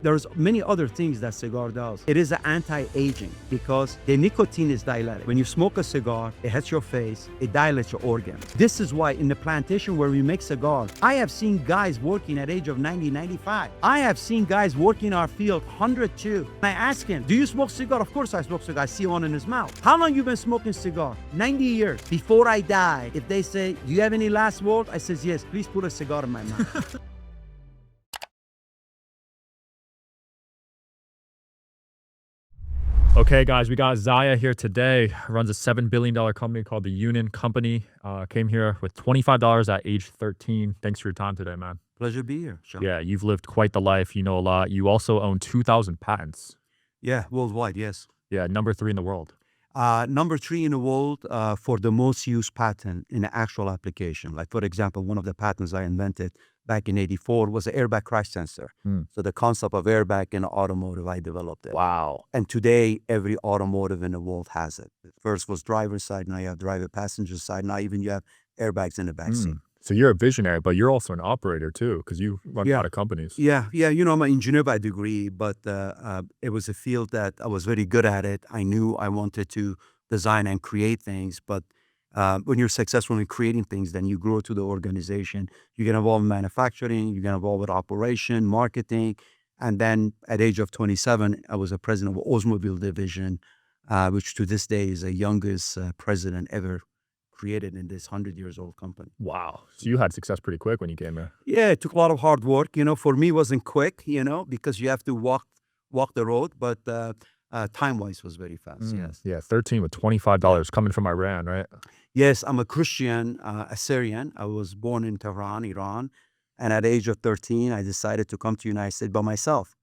There's many other things that cigar does. It is anti-aging because the nicotine is dilated. When you smoke a cigar, it hits your face, it dilates your organs. This is why in the plantation where we make cigars, I have seen guys working at age of 90, 95. I have seen guys working our field 102. I ask him, do you smoke cigar? Of course I smoke cigar. I see one in his mouth. How long you been smoking cigar? 90 years. Before I die, if they say, do you have any last word? I says, yes, please put a cigar in my mouth. Okay, guys, we got Zaya here today. Runs a $7 billion company called the Younan Company. Came here with $25 at age 13. Thanks for your time today, man. Pleasure to be here, Sean. Yeah, you've lived quite the life. You know a lot. You also own 2,000 patents. Yeah, worldwide, yes. Yeah, number 3 in the world. Number 3 in the world for the most used patent in the actual application. Like, for example, one of the patents I invented back in '84 was an airbag crash sensor. So the concept of airbag in automotive, I developed it. Wow. And today, every automotive in the world has it. First was driver's side, now you have driver passenger side, now even you have airbags in the back seat. So you're a visionary, but you're also an operator too, because you run a lot of companies. Yeah. You know, I'm an engineer by degree, but it was a field that I was very good at it. I knew I wanted to design and create things, but when you're successful in creating things, then you grow to the organization. You get involved in manufacturing, you get involved with operation, marketing, and then at age of 27, I was a president of automobile division, which to this day is the youngest president ever created in this 100-year-old company. Wow. So you had success pretty quick when you came here. Yeah, it took a lot of hard work. You know, for me, it wasn't quick, you know, because you have to walk the road, but time-wise was very fast, yes. Yeah, 13 with $25 coming from Iran, right? Yes, I'm a Christian Assyrian. I was born in Tehran, Iran. And at the age of 13, I decided to come to the United States by myself.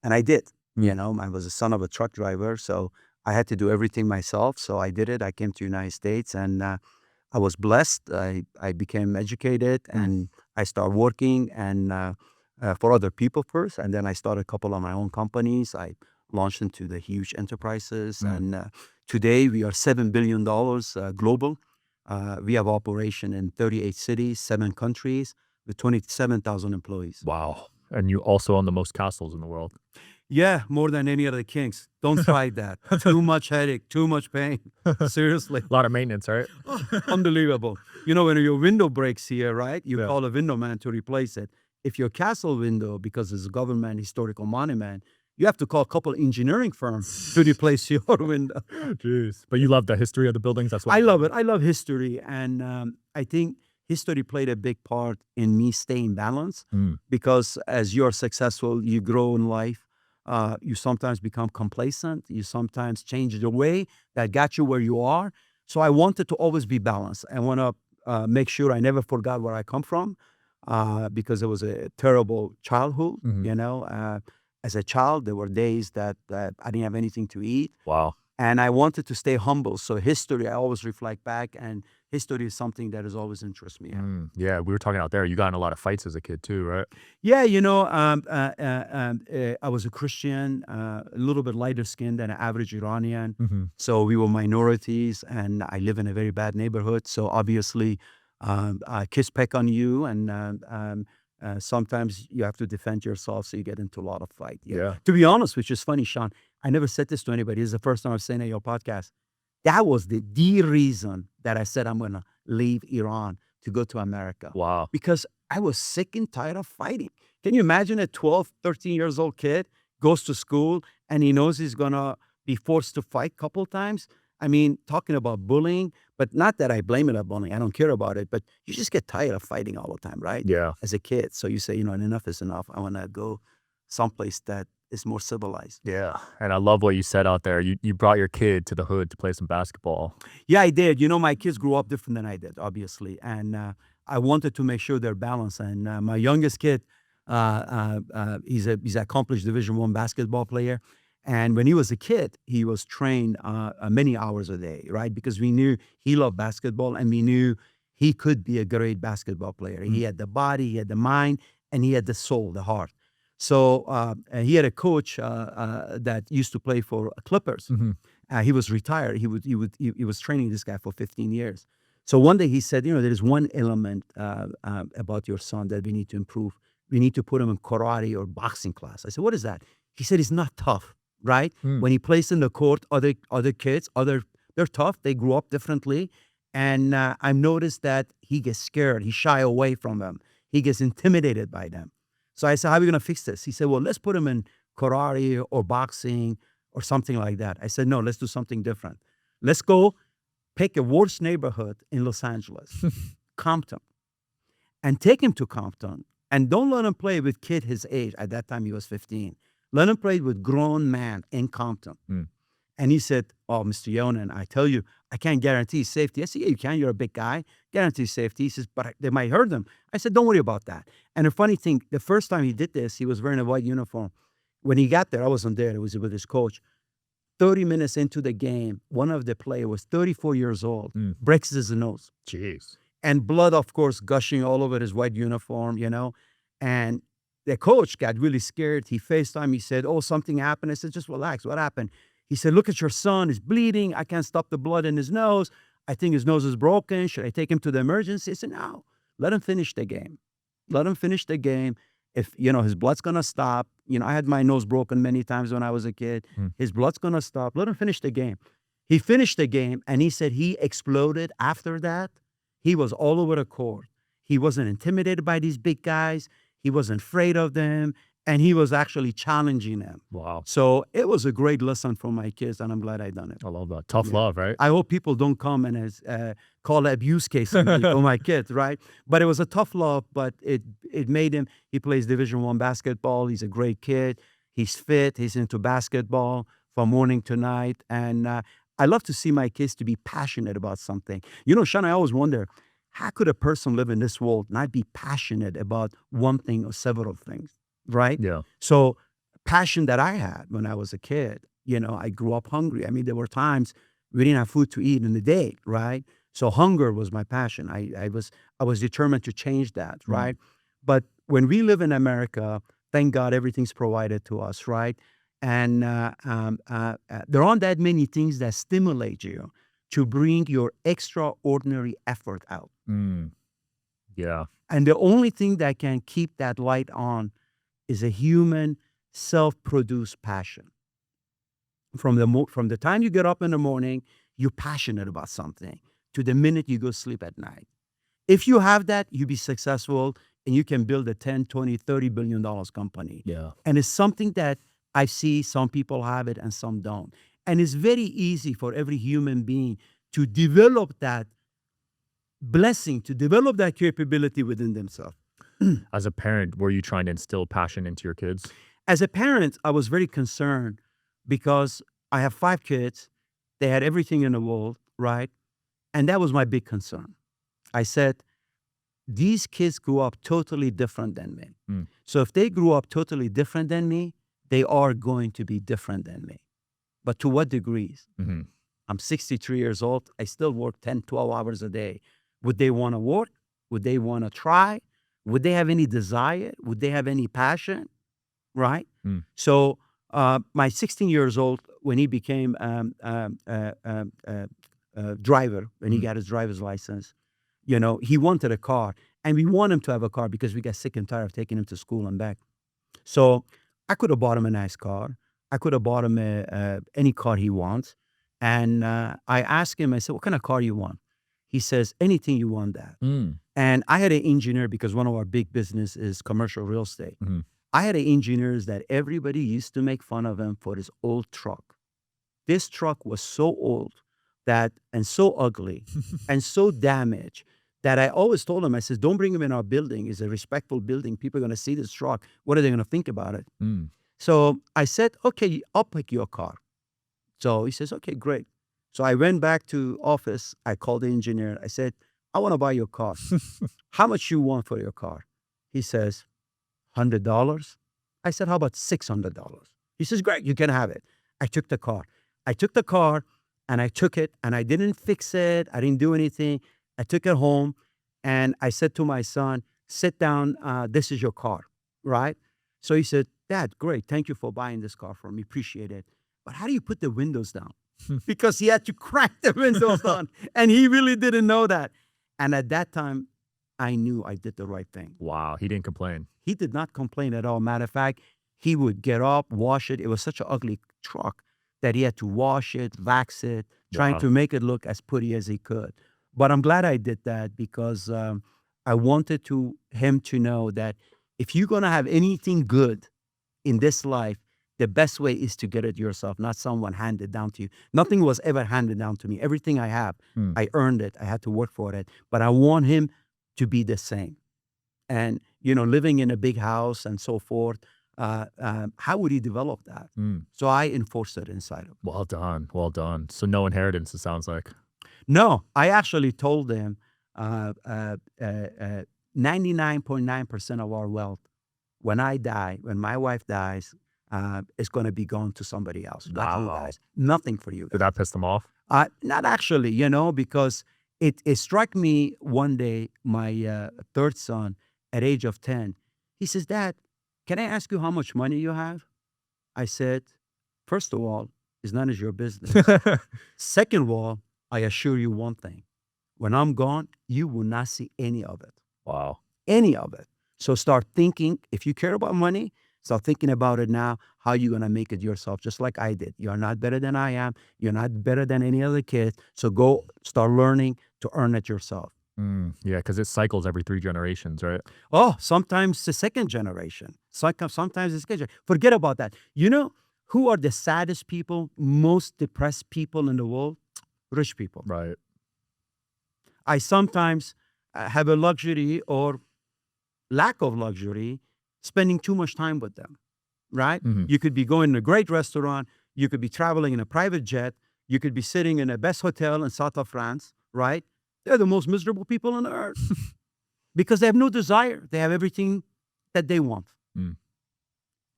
And I did. You know, I was the son of a truck driver, so I had to do everything myself. So I did it. I came to the United States and I was blessed. I became educated and I started working and for other people first. And then I started a couple of my own companies. I launched into the huge enterprises. And today we are $7 billion global. We have operation in 38 cities, 7 countries with 27,000 employees. Wow. And you also own the most castles in the world. Yeah, more than any other kings. Don't try that. Too much headache, too much pain. Seriously. A lot of maintenance, right? Unbelievable. You know, when your window breaks here, right, you call a window man to replace it. If your castle window, because it's a government historical monument, you have to call a couple engineering firms to replace your window. Jeez. But you love the history of the buildings? That's what I love it. I love history. And I think history played a big part in me staying balanced because as you're successful, you grow in life. You sometimes become complacent. You sometimes change the way that got you where you are. So I wanted to always be balanced. I want to make sure I never forgot where I come from because it was a terrible childhood, you know. As a child, there were days that I didn't have anything to eat. Wow. And I wanted to stay humble. So history, I always reflect back, and history is something that has always interested me. Yeah, we were talking out there. You got in a lot of fights as a kid too, right? Yeah, you know, I was a Christian, a little bit lighter skinned than an average Iranian. So we were minorities, and I live in a very bad neighborhood. So obviously, kids peck on you, and sometimes you have to defend yourself, so you get into a lot of fight. Yeah. To be honest, which is funny, Sean, I never said this to anybody. This is the first time I've saying it on your podcast. That was the reason that I said I'm going to leave Iran to go to America. Wow. Because I was sick and tired of fighting. Can you imagine a 12, 13 years old kid goes to school and he knows he's going to be forced to fight a couple times? I mean, talking about bullying, but not that I blame it on bullying. I don't care about it, but you just get tired of fighting all the time, right? Yeah. As a kid. So you say, you know, enough is enough. I want to go someplace that is more civilized. Yeah. And I love what you said out there. You brought your kid to the hood to play some basketball. Yeah, I did. You know, my kids grew up different than I did, obviously. And I wanted to make sure they're balanced. And my youngest kid, he's an accomplished Division I basketball player. And when he was a kid, he was trained many hours a day, right? Because we knew he loved basketball and we knew he could be a great basketball player. He had the body, he had the mind, and he had the soul, the heart. So he had a coach that used to play for Clippers. He was retired. He was training this guy for 15 years. So one day he said, you know, there is one element about your son that we need to improve. we need to put him in karate or boxing class. I said, what is that? He said, he's not tough, right? When he plays in the court, other kids, they're tough. They grew up differently. And I've noticed that he gets scared. He shy away from them. He gets intimidated by them. So I said, how are we going to fix this? He said, well, let's put him in karate or boxing or something like that. I said, no, let's do something different. Let's go pick a worst neighborhood in Los Angeles, Compton, and take him to Compton. And don't let him play with kid his age. At that time, he was 15. Let him play with grown man in Compton. And he said, oh, Mr. Younan, I tell you, I can't guarantee safety. I said, yeah, you can. You're a big guy. Guarantee safety. He says, but they might hurt them. I said, don't worry about that. And the funny thing, the first time he did this, he was wearing a white uniform. When he got there, I wasn't there. It was with his coach. 30 minutes into the game, one of the players was 34 years old, breaks his nose. Jeez. And blood, of course, gushing all over his white uniform, you know. And the coach got really scared. He FaceTimed. He said, oh, something happened. I said, just relax. What happened? He said, look at your son. He's bleeding. I can't stop the blood in his nose. I think his nose is broken. Should I take him to the emergency? I said, no, let him finish the game. Let him finish the game. If, you know, his blood's going to stop. You know, I had my nose broken many times when I was a kid. His blood's going to stop. Let him finish the game. He finished the game, and he said he exploded after that. He was all over the court. He wasn't intimidated by these big guys. He wasn't afraid of them. And he was actually challenging them. Wow. So it was a great lesson for my kids, and I'm glad I done it. I love that. Tough love, right? I hope people don't come and call abuse case on me for my kids, right? But it was a tough love, but it made him, he plays Division I basketball. He's a great kid. He's fit. He's into basketball from morning to night. And I love to see my kids to be passionate about something. You know, Sean, I always wonder, how could a person live in this world not be passionate about one thing or several things? Right? Yeah. So passion that I had when I was a kid, you know, I grew up hungry. I mean, there were times we didn't have food to eat in the day, right? So hunger was my passion. I was determined to change that, right? But when we live in America, thank God everything's provided to us, right? And there aren't that many things that stimulate you to bring your extraordinary effort out. Yeah. And the only thing that can keep that light on is a human self-produced passion. From the time you get up in the morning, you're passionate about something to the minute you go sleep at night. If you have that, you'll be successful and you can build a 10, 20, $30 billion company. Yeah. And it's something that I see some people have it and some don't. And it's very easy for every human being to develop that blessing, to develop that capability within themselves. As a parent, were you trying to instill passion into your kids? As a parent, I was very concerned because I have 5 kids. They had everything in the world, right? And that was my big concern. I said, these kids grew up totally different than me. So if they grew up totally different than me, they are going to be different than me. But to what degrees? I'm 63 years old. I still work 10, 12 hours a day. Would they want to work? Would they want to try? Would they have any desire? Would they have any passion? Right? So my 16 years old, when he became driver, when he got his driver's license, you know, he wanted a car. And we want him to have a car because we got sick and tired of taking him to school and back. So I could have bought him a nice car. I could have bought him any car he wants. And I asked him, I said, what kind of car you want? He says, anything you want that. And I had an engineer because one of our big business is commercial real estate. I had an engineer that everybody used to make fun of him for his old truck. This truck was so old and so ugly and so damaged that I always told him, I said, don't bring him in our building. It's a respectful building. People are going to see this truck. What are they going to think about it? So I said, okay, I'll pick your car. So he says, okay, great. So I went back to office. I called the engineer. I said, I want to buy your car. How much you want for your car? He says, $100. I said, how about $600? He says, great, you can have it. I took the car. And I took it and I didn't fix it. I didn't do anything. I took it home and I said to my son, sit down. This is your car, right? So he said, Dad, great. Thank you for buying this car for me. Appreciate it. But how do you put the windows down? Because he had to crack the windows down and he really didn't know that. And at that time, I knew I did the right thing. Wow, he didn't complain. He did not complain at all. Matter of fact, he would get up, wash it. It was such an ugly truck that he had to wash it, wax it, trying Wow. to make it look as pretty as he could. But I'm glad I did that because I wanted him to know that if you're gonna have anything good in this life, the best way is to get it yourself, not someone hand it down to you. Nothing was ever handed down to me. Everything I have, Mm. I earned it. I had to work for it. But I want him to be the same. And living in a big house and so forth, how would he develop that? Mm. So I enforced it inside of him. Well done. Well done. So no inheritance, it sounds like. No, I actually told him 99.9% of our wealth, when I die, when my wife dies, is going to be gone to somebody else. Not you Wow. guys. Nothing for you Did guys. that piss them off? Not actually, because it struck me one day, my third son, at age of 10, he says, "Dad, can I ask you how much money you have?" I said, "First of all, it's none of your business. Second of all, I assure you one thing. When I'm gone, you will not see any of it. Wow. Any of it. So start thinking, if you care about money, start thinking about it now, how you're going to make it yourself, just like I did. You're not better than I am. You're not better than any other kid. So go start learning to earn it yourself." Yeah, because it cycles every 3 generations, right? Oh, sometimes the second generation. Sometimes the second generation. Forget about that. You know who are the saddest people, most depressed people in the world? Rich people. Right. I sometimes have a luxury or lack of luxury spending too much time with them, right? Mhm. You could be going to a great restaurant. You could be traveling in a private jet. You could be sitting in the best hotel in South of France, right? They're the most miserable people on earth because they have no desire. They have everything that they want. Mm.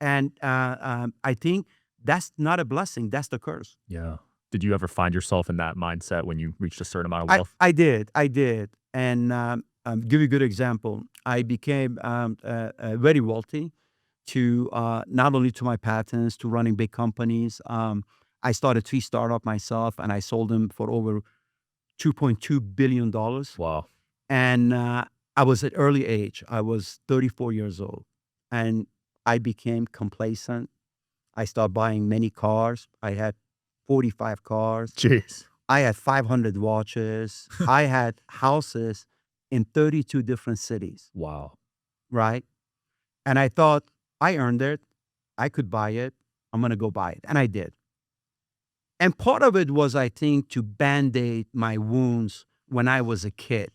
And I think that's not a blessing. That's the curse. Yeah. Did you ever find yourself in that mindset when you reached a certain amount of wealth? I did. And give you a good example. I became very wealthy to not only to my patents, to running big companies. I started 3 startup myself, and I sold them for over $2.2 billion. Wow. And I was at early age. I was 34 years old. And I became complacent. I started buying many cars. I had 45 cars. Jeez. I had 500 watches. I had houses in 32 different cities, Wow. right? And I thought, I earned it. I could buy it. I'm going to go buy it. And I did. And part of it was, I think, to band-aid my wounds when I was a kid.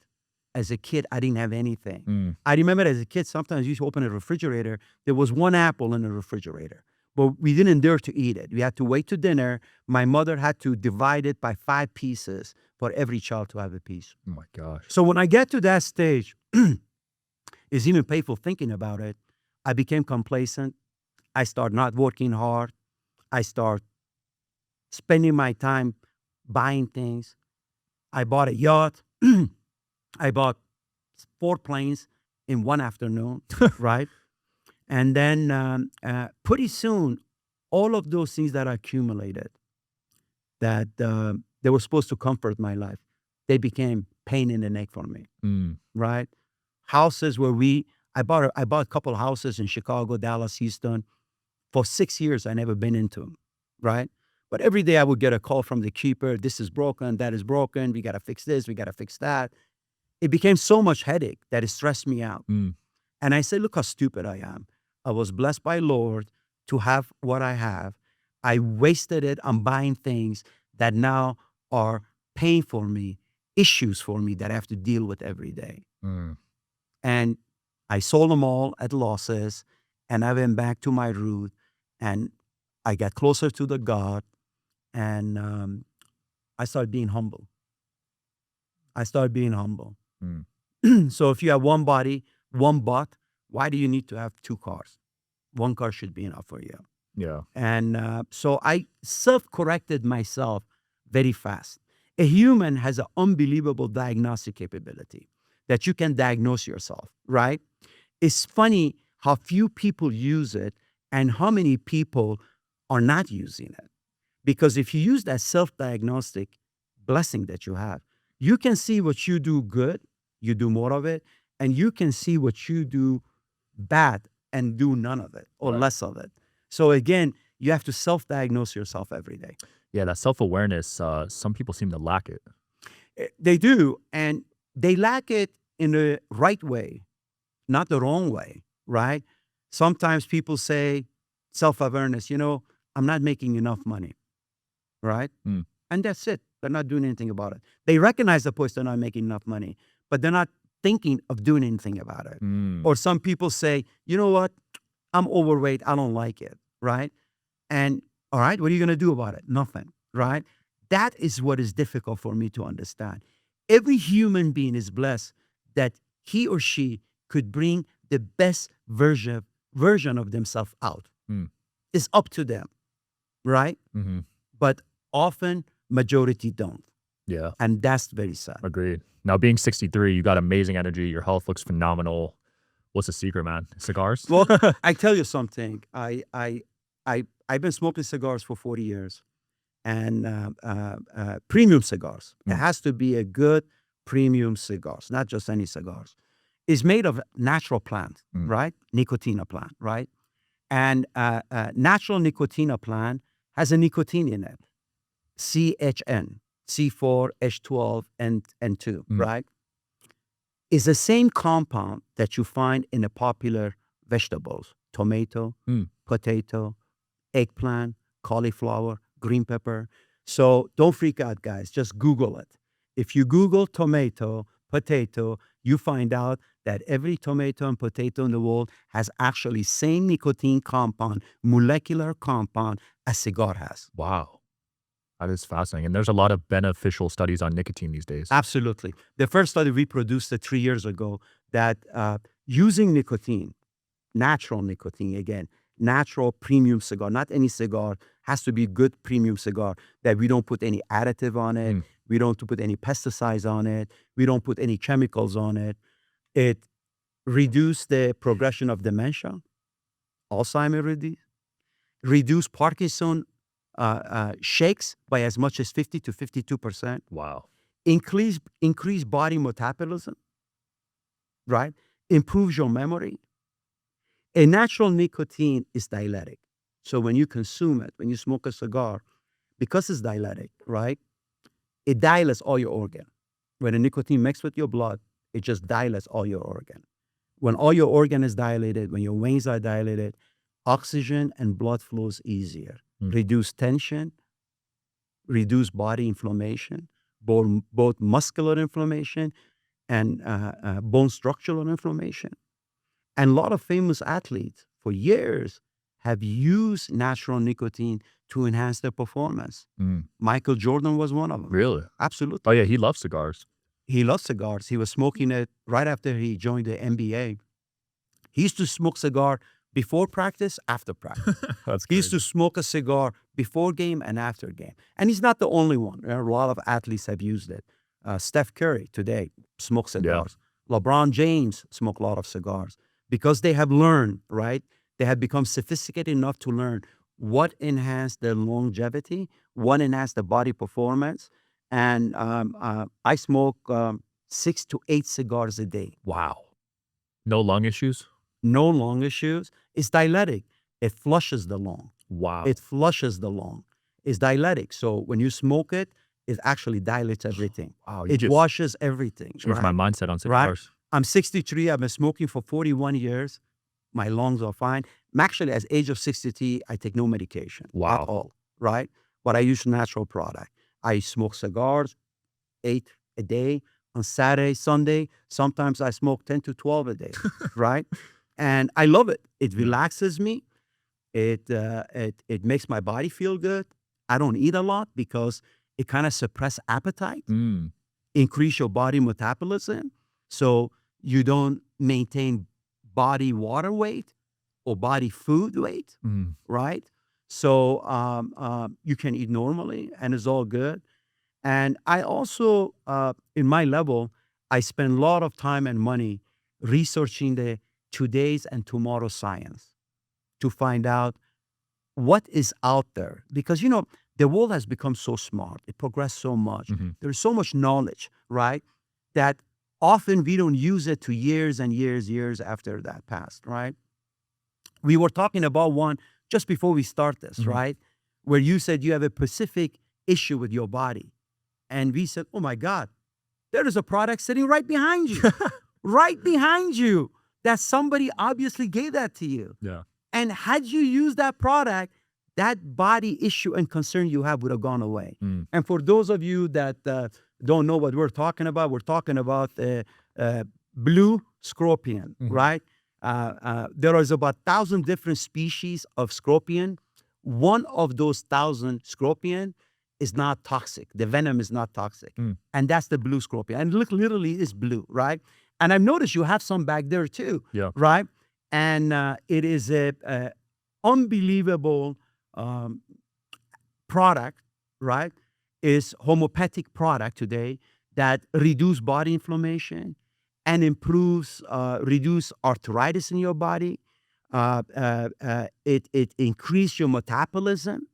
As a kid, I didn't have anything. Mm. I remember as a kid, sometimes you used to open a refrigerator. There was one apple in the refrigerator, but we didn't dare to eat it. We had to wait to dinner. My mother had to divide it by 5 pieces for every child to have a piece. Oh my gosh. So when I get to that stage, it's even painful thinking about it. I became complacent. I start not working hard. I start spending my time buying things. I bought a yacht. I bought 4 planes in one afternoon, right? And then pretty soon, all of those things that I accumulated that they were supposed to comfort my life, they became pain in the neck for me, Mm. right? Houses where I bought a couple of houses in Chicago, Dallas, Houston. For 6 years, I never been into them, right? But every day I would get a call from the keeper. This is broken. That is broken. We got to fix this. We got to fix that. It became so much headache that it stressed me out. Mm. And I said, look how stupid I am. I was blessed by Lord to have what I have. I wasted it on buying things that now are pain for me, issues for me that I have to deal with every day. Mm. And I sold them all at losses, and I went back to my root, and I got closer to the God, and I started being humble. I started being humble. Mm. So if you have one body, one butt, why do you need to have 2 cars? One car should be enough for you. Yeah. And so I self-corrected myself very fast. A human has an unbelievable diagnostic capability that you can diagnose yourself, right? It's funny how few people use it and how many people are not using it. Because if you use that self-diagnostic blessing that you have, you can see what you do good, you do more of it, and you can see what you do bad and do none of it or Right. less of it. So again, you have to self-diagnose yourself every day. Yeah, that self-awareness, some people seem to lack it. They do, and they lack it in the right way, not the wrong way, right? Sometimes people say self-awareness, I'm not making enough money, right? Mm. And that's it. They're not doing anything about it. They recognize the point they're not making enough money, but they're not thinking of doing anything about it. Mm. Or some people say, you know what? I'm overweight. I don't like it, right? And all right, what are you going to do about it? Nothing, right? That is what is difficult for me to understand. Every human being is blessed that he or she could bring the best version of themselves out. Mm. It's up to them, right? Mm-hmm. But often majority don't. Yeah, And that's very sad. agreed. Now, being 63, you got amazing energy. Your health looks phenomenal. What's the secret, man? Cigars? Well, I tell you something. I've been smoking cigars for 40 years, and premium cigars. It Mm. has to be a good premium cigars, not just any cigars. It's made of natural plant, Mm. right? Nicotina plant, right? And natural nicotina plant has a nicotine in it, CHN, C4H12 and 2, Mm. right? Is the same compound that you find in the popular vegetables, tomato, Mm. potato, eggplant, cauliflower, green pepper. So don't freak out, guys. Just Google it. If you Google tomato, potato, you find out that every tomato and potato in the world has actually same nicotine compound, molecular compound as cigar has. Wow. That is fascinating. And there's a lot of beneficial studies on nicotine these days. Absolutely. The first study we produced 3 years ago that using nicotine, natural nicotine again, natural premium cigar, not any cigar, has to be good premium cigar that we don't put any additive on it. Mm. We don't put any pesticides on it. We don't put any chemicals on it. It reduced the progression of dementia, Alzheimer's, reduce Parkinson shakes by as much as 50 to 52%, Wow. increase body metabolism, right? Improves your memory. A natural nicotine is diuretic. So when you consume it, when you smoke a cigar, because it's diuretic, right? It dilates all your organ. When the nicotine mixes with your blood, it just dilates all your organ. When all your organ is dilated, when your veins are dilated, oxygen and blood flows easier. Mm. Reduce tension, reduce body inflammation, both muscular inflammation and bone structural inflammation. And a lot of famous athletes for years have used natural nicotine to enhance their performance. Mm. Michael Jordan was one of them. Really? Absolutely. Oh, yeah, he loves cigars. He loves cigars. He was smoking it right after he joined the NBA. He used to smoke cigar before practice, after practice. That's He used crazy. to smoke a cigar before game and after game. And he's not the only one. A lot of athletes have used it. Steph Curry today smokes cigars. LeBron James smokes a lot of cigars because they have learned, right? They have become sophisticated enough to learn what enhanced their longevity, what enhanced the body performance. And I smoke 6 to 8 cigars a day. Wow. No lung issues? No lung issues. It's diuretic. It flushes the lung. Wow. It flushes the lung. It's diuretic. So when you smoke it, it actually dilates everything. Wow. It washes everything. changed right? my mindset on cigars. I'm 63. I've been smoking for 41 years. My lungs are fine. I'm actually, at the age of 63, I take no medication Wow. at all, right? But I use natural product. I smoke cigars, 8 a day. On Saturday, Sunday, sometimes I smoke 10 to 12 a day, right? And I love it. It relaxes me. It makes my body feel good. I don't eat a lot because it kind of suppress appetite, Mm. increase your body metabolism, so you don't maintain body water weight or body food weight, Mm. right? So you can eat normally, and it's all good. And I also, in my level, I spend a lot of time and money researching the today's and tomorrow's science to find out what is out there. Because, the world has become so smart. It progressed so much. Mhm. There's so much knowledge, right? That often we don't use it to years and years after that passed, right? We were talking about one just before we start this, right? Where you said you have a specific issue with your body. And we said, oh my God, there is a product sitting right behind you, right behind you, that somebody obviously gave that to you. Yeah. And had you used that product, that body issue and concern you have would have gone away. And for those of you that don't know what we're talking about blue scorpion, right? There is about 1,000 different species of scorpion. One of those 1,000 scorpion is not toxic. The venom is not toxic. And that's the blue scorpion. And look, literally it's blue, right? And I've noticed you have some back there too, right? And it is a unbelievable product, right? Is homeopathic product today that reduce body inflammation and reduce arthritis in your body. It increases your metabolism.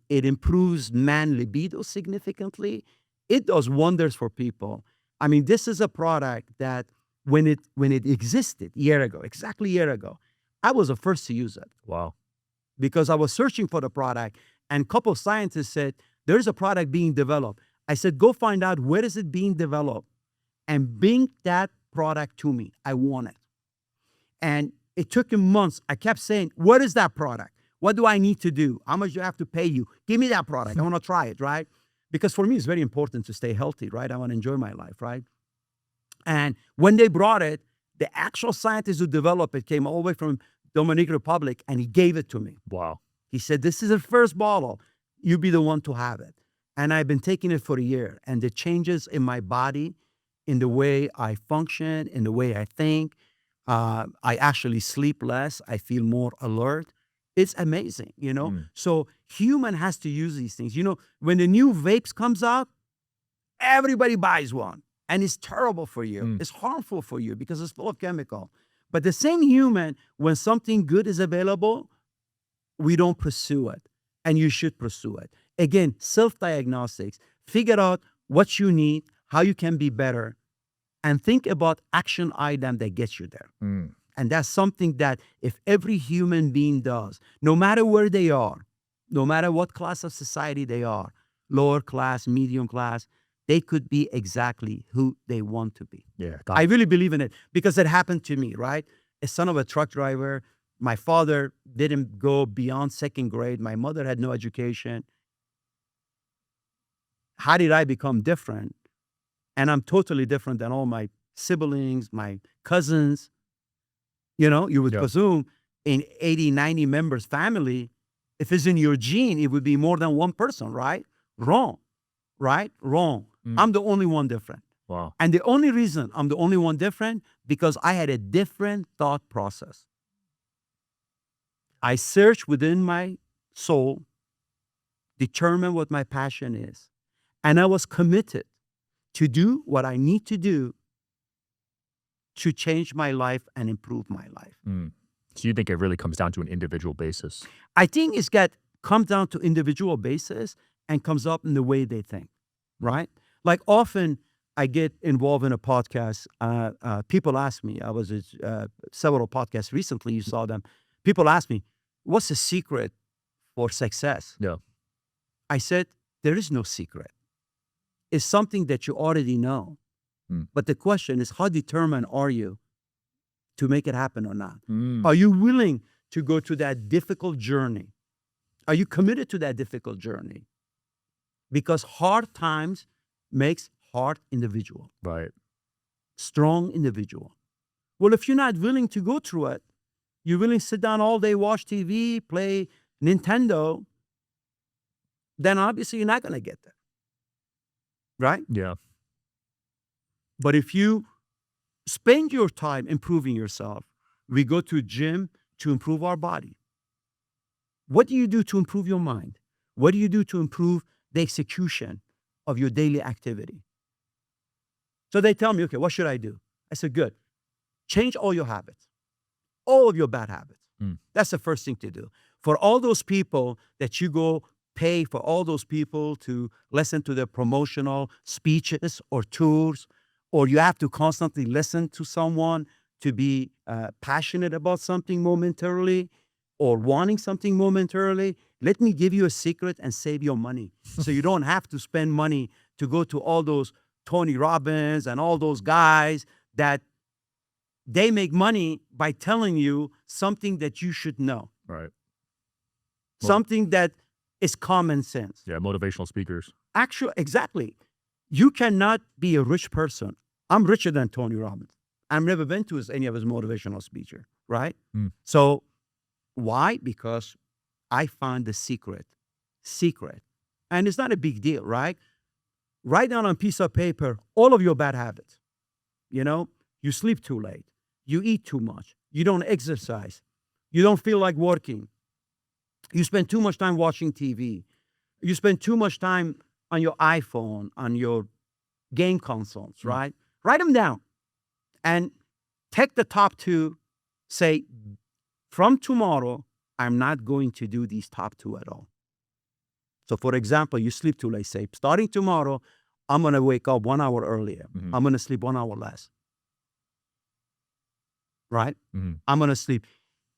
It improves man libido significantly. It does wonders for people. I mean, this is a product that when it existed exactly a year ago, I was the first to use it. Wow. Because I was searching for the product, and a couple of scientists said, there's a product being developed. I said, go find out where is it being developed and bring that product to me. I want it. And it took him months. I kept saying, what is that product? What do I need to do? How much do I have to pay you? Give me that product. I want to try it, right? Because for me, it's very important to stay healthy, right? I want to enjoy my life, right? And when they brought it, the actual scientist who developed it came all the way from Dominican Republic, and he gave it to me. Wow. He said, this is the first bottle. You be the one to have it. And I've been taking it for a year. And the changes in my body, in the way I function, in the way I think, I actually sleep less. I feel more alert. It's amazing, you know? So human has to use these things. You know, when the new vapes comes out, everybody buys one. And it's terrible for you. It's harmful for you because it's full of chemical. But the same human, when something good is available, we don't pursue it. And you should pursue it. Again, self-diagnostics. Figure out what you need, how you can be better, and think about action item that gets you there. And that's something that if every human being does, no matter where they are, no matter what class of society they are, lower class, medium class, they could be exactly who they want to be. Yeah. I really believe in it because it happened to me, right? A son of a truck driver. My father didn't go beyond second grade. My mother had no education. How did I become different? And I'm totally different than all my siblings, my cousins. You know, you would presume in 80, 90 members family, if it's in your gene, it would be more than one person, right? Wrong, right? Wrong. I'm the only one different. Wow. And the only reason I'm the only one different, because I had a different thought process. I searched within my soul, determined what my passion is, and I was committed to do what I need to do to change my life and improve my life. So you think it really comes down to an individual basis? I think comes down to individual basis and comes up in the way they think, right? Like often I get involved in a podcast. People ask me, I was at several podcasts recently, you saw them. People ask me, what's the secret for success? Yeah. I said, there is no secret. It's something that you already know. But the question is, how determined are you to make it happen or not? Are you willing to go to that difficult journey? Are you committed to that difficult journey? Because hard times makes hard individual. Right. Strong individual. Well, if you're not willing to go through it, you're willing to sit down all day, watch TV, play Nintendo, then obviously you're not going to get there. Right? Yeah. But if you spend your time improving yourself, we go to gym to improve our body. What do you do to improve your mind? What do you do to improve the execution of your daily activity? So they tell me, okay, what should I do? I said, good. Change all your habits, all of your bad habits. That's the first thing to do. For all those people that you go pay for all those people to listen to their promotional speeches or tours or you have to constantly listen to someone to be passionate about something momentarily or wanting something momentarily. Let me give you a secret and save your money. So you don't have to spend money to go to all those Tony Robbins and all those guys that they make money by telling you something that you should know. Right. Something that is common sense. Yeah, motivational speakers. Actually, exactly. You cannot be a rich person. I'm richer than Tony Robbins. I've never been to any of his motivational speeches, right? So why? Because I found the secret. And it's not a big deal, right? Write down on a piece of paper all of your bad habits. You know, you sleep too late. You eat too much. You don't exercise. You don't feel like working. You spend too much time watching TV. You spend too much time on your iPhone, on your game consoles, right? Write them down and take the top two. Say, from tomorrow, I'm not going to do these top two at all. So, for example, you sleep too late. Say, starting tomorrow, I'm going to wake up 1 hour earlier. I'm going to sleep 1 hour less. Right? I'm going to sleep.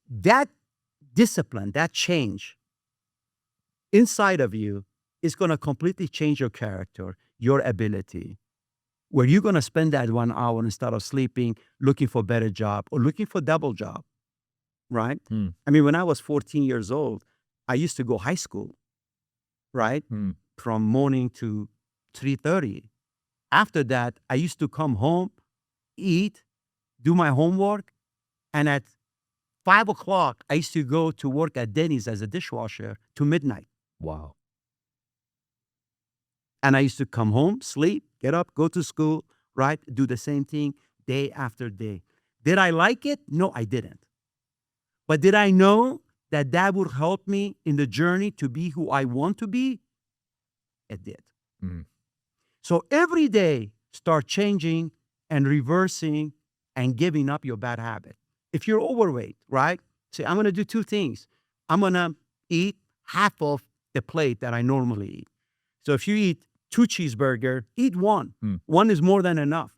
That discipline, that change inside of you is going to completely change your character, your ability, where you're going to spend that 1 hour instead of sleeping, looking for a better job or looking for double job, right? I mean, when I was 14 years old, I used to go high school, right? From morning to 3:30. After that, I used to come home, eat, do my homework, and at 5 o'clock, I used to go to work at Denny's as a dishwasher to midnight. Wow. And I used to come home, sleep, get up, go to school, right? Do the same thing day after day. Did I like it? No, I didn't. But did I know that that would help me in the journey to be who I want to be? It did. So every day, start changing and reversing and giving up your bad habit. If you're overweight, right? Say, I'm going to do two things. I'm going to eat half of the plate that I normally eat. So if you eat 2 cheeseburgers, eat one. One is more than enough.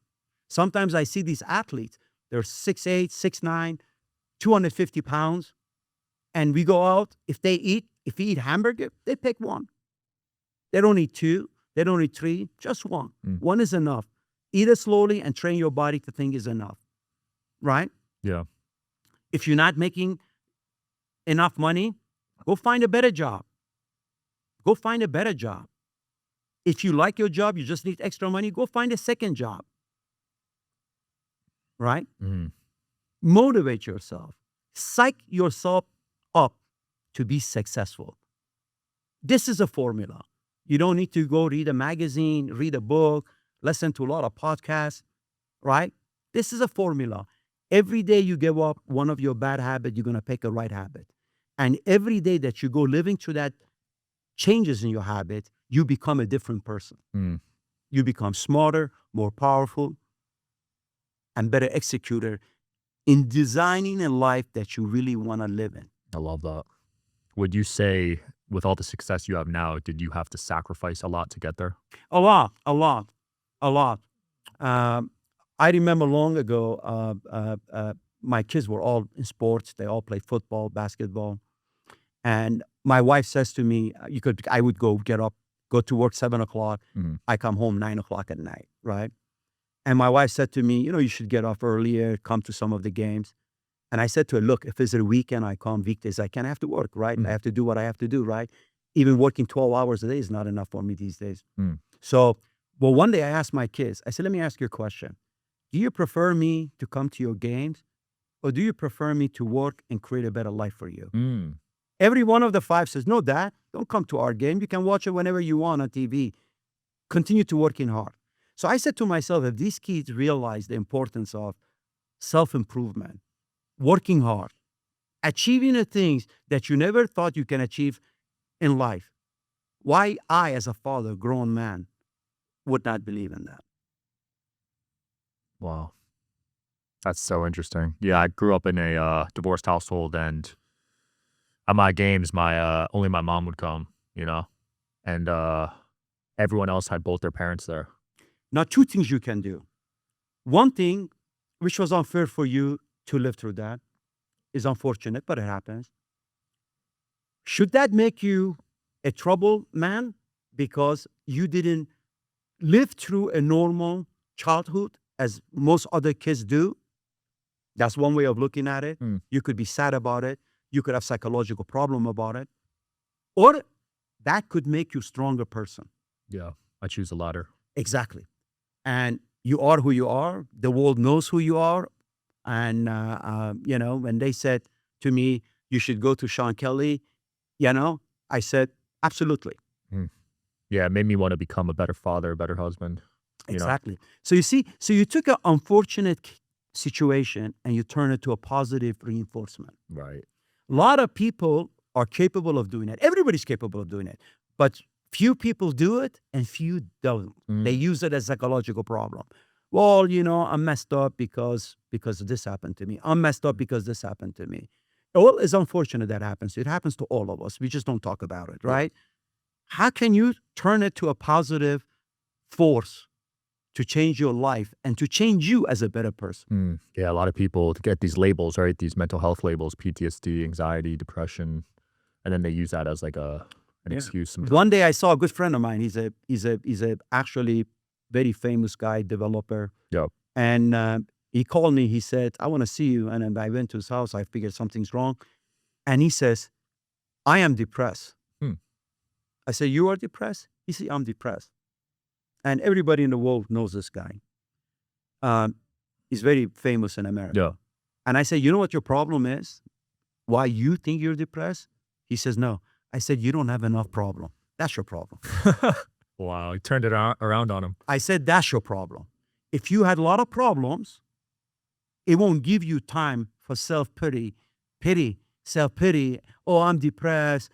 Sometimes I see these athletes, they're 6'8", 6'9", 250 pounds. And we go out, if you eat hamburger, they pick one. They don't eat 2, they don't eat 3, just one. One is enough. Eat it slowly and train your body to think is enough, right? Yeah. If you're not making enough money, go find a better job. Go find a better job. If you like your job, you just need extra money, go find a second job. Right? Motivate yourself. Psych yourself up to be successful. This is a formula. You don't need to go read a magazine, read a book, listen to a lot of podcasts, right? This is a formula. Every day you give up one of your bad habits, you're going to pick a right habit. And every day that you go living through that changes in your habit, you become a different person. You become smarter, more powerful, and better executor in designing a life that you really want to live in. I love that. Would you say, with all the success you have now, did you have to sacrifice a lot to get there? A lot. I remember long ago, my kids were all in sports. They all played football, basketball. And my wife says to me, I would get up, go to work 7 o'clock. I come home 9 o'clock at night, right? And my wife said to me, you should get up earlier, come to some of the games. And I said to her, look, if it's a weekend, I come. Weekdays, I can't have to work, right? I have to do what I have to do, right? Even working 12 hours a day is not enough for me these days. So, well, one day I asked my kids, I said, let me ask you a question. Do you prefer me to come to your games, or do you prefer me to work and create a better life for you? Every one of the 5 says, no, Dad, don't come to our game. You can watch it whenever you want on TV. Continue to working hard. So I said to myself, if these kids realize the importance of self-improvement, working hard, achieving the things that you never thought you can achieve in life, why I, as a father, grown man, would not believe in that? Wow. That's so interesting. Yeah, I grew up in a divorced household, and at my games, only my mom would come, and everyone else had both their parents there. Now, 2 things you can do. One thing which was unfair for you to live through that is unfortunate, but it happens. Should that make you a troubled man because you didn't live through a normal childhood as most other kids do? That's one way of looking at it. You could be sad about it. You could have psychological problem about it. Or that could make you a stronger person. Yeah, I choose the latter. Exactly. And you are who you are. The world knows who you are. And, when they said to me, you should go to Sean Kelly, I said, absolutely. Yeah, it made me want to become a better father, a better husband. Exactly. So you see, you took an unfortunate situation and you turn it to a positive reinforcement. Right. A lot of people are capable of doing it. Everybody's capable of doing it. But few people do it and few don't. They use it as a psychological problem. Well, I'm messed up because this happened to me. I'm messed up because this happened to me. Well, it's unfortunate that happens. It happens to all of us. We just don't talk about it, right? How can you turn it to a positive force to change your life and to change you as a better person? Yeah, a lot of people get these labels, right? These mental health labels, PTSD, anxiety, depression, and then they use that as like an excuse. Sometimes. One day I saw a good friend of mine. He's a actually very famous guy, developer. Yeah. And he called me. He said, I want to see you. And then I went to his house. I figured something's wrong. And he says, I am depressed. I said, you are depressed? He said, I'm depressed. And everybody in the world knows this guy. He's very famous in America. Yeah. And I said, you know what your problem is? Why you think you're depressed? He says, no. I said, you don't have enough problem. That's your problem. Wow, he turned it around on him. I said, that's your problem. If you had a lot of problems, it won't give you time for self-pity, self-pity. Oh, I'm depressed.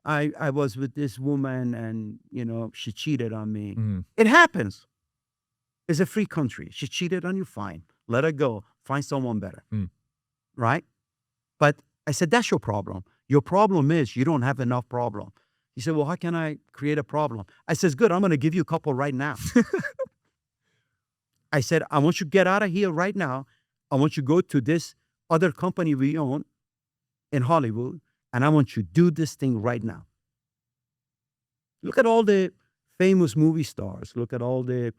I was with this woman and, she cheated on me. It happens. It's a free country. She cheated on you, fine. Let her go. Find someone better. Right? But I said, that's your problem. Your problem is you don't have enough problem. He said, well, how can I create a problem? I says, good, I'm going to give you a couple right now. I said, I want you to get out of here right now. I want you to go to this other company we own in Hollywood, and I want you to do this thing right now. Look at all the famous movie stars. Look at all the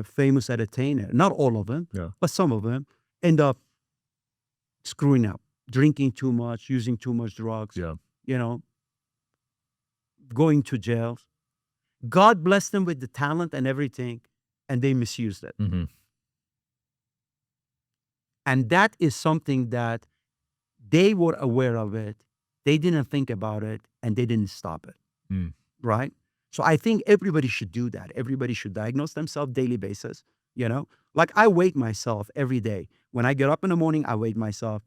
famous entertainers. Not all of them, but some of them end up screwing up, drinking too much, using too much drugs, going to jail. God blessed them with the talent and everything, and they misused it. And that is something that they were aware of it. They didn't think about it, and they didn't stop it. Right? So I think everybody should do that. Everybody should diagnose themselves daily basis. Like I weigh myself every day. When I get up in the morning, I weigh myself.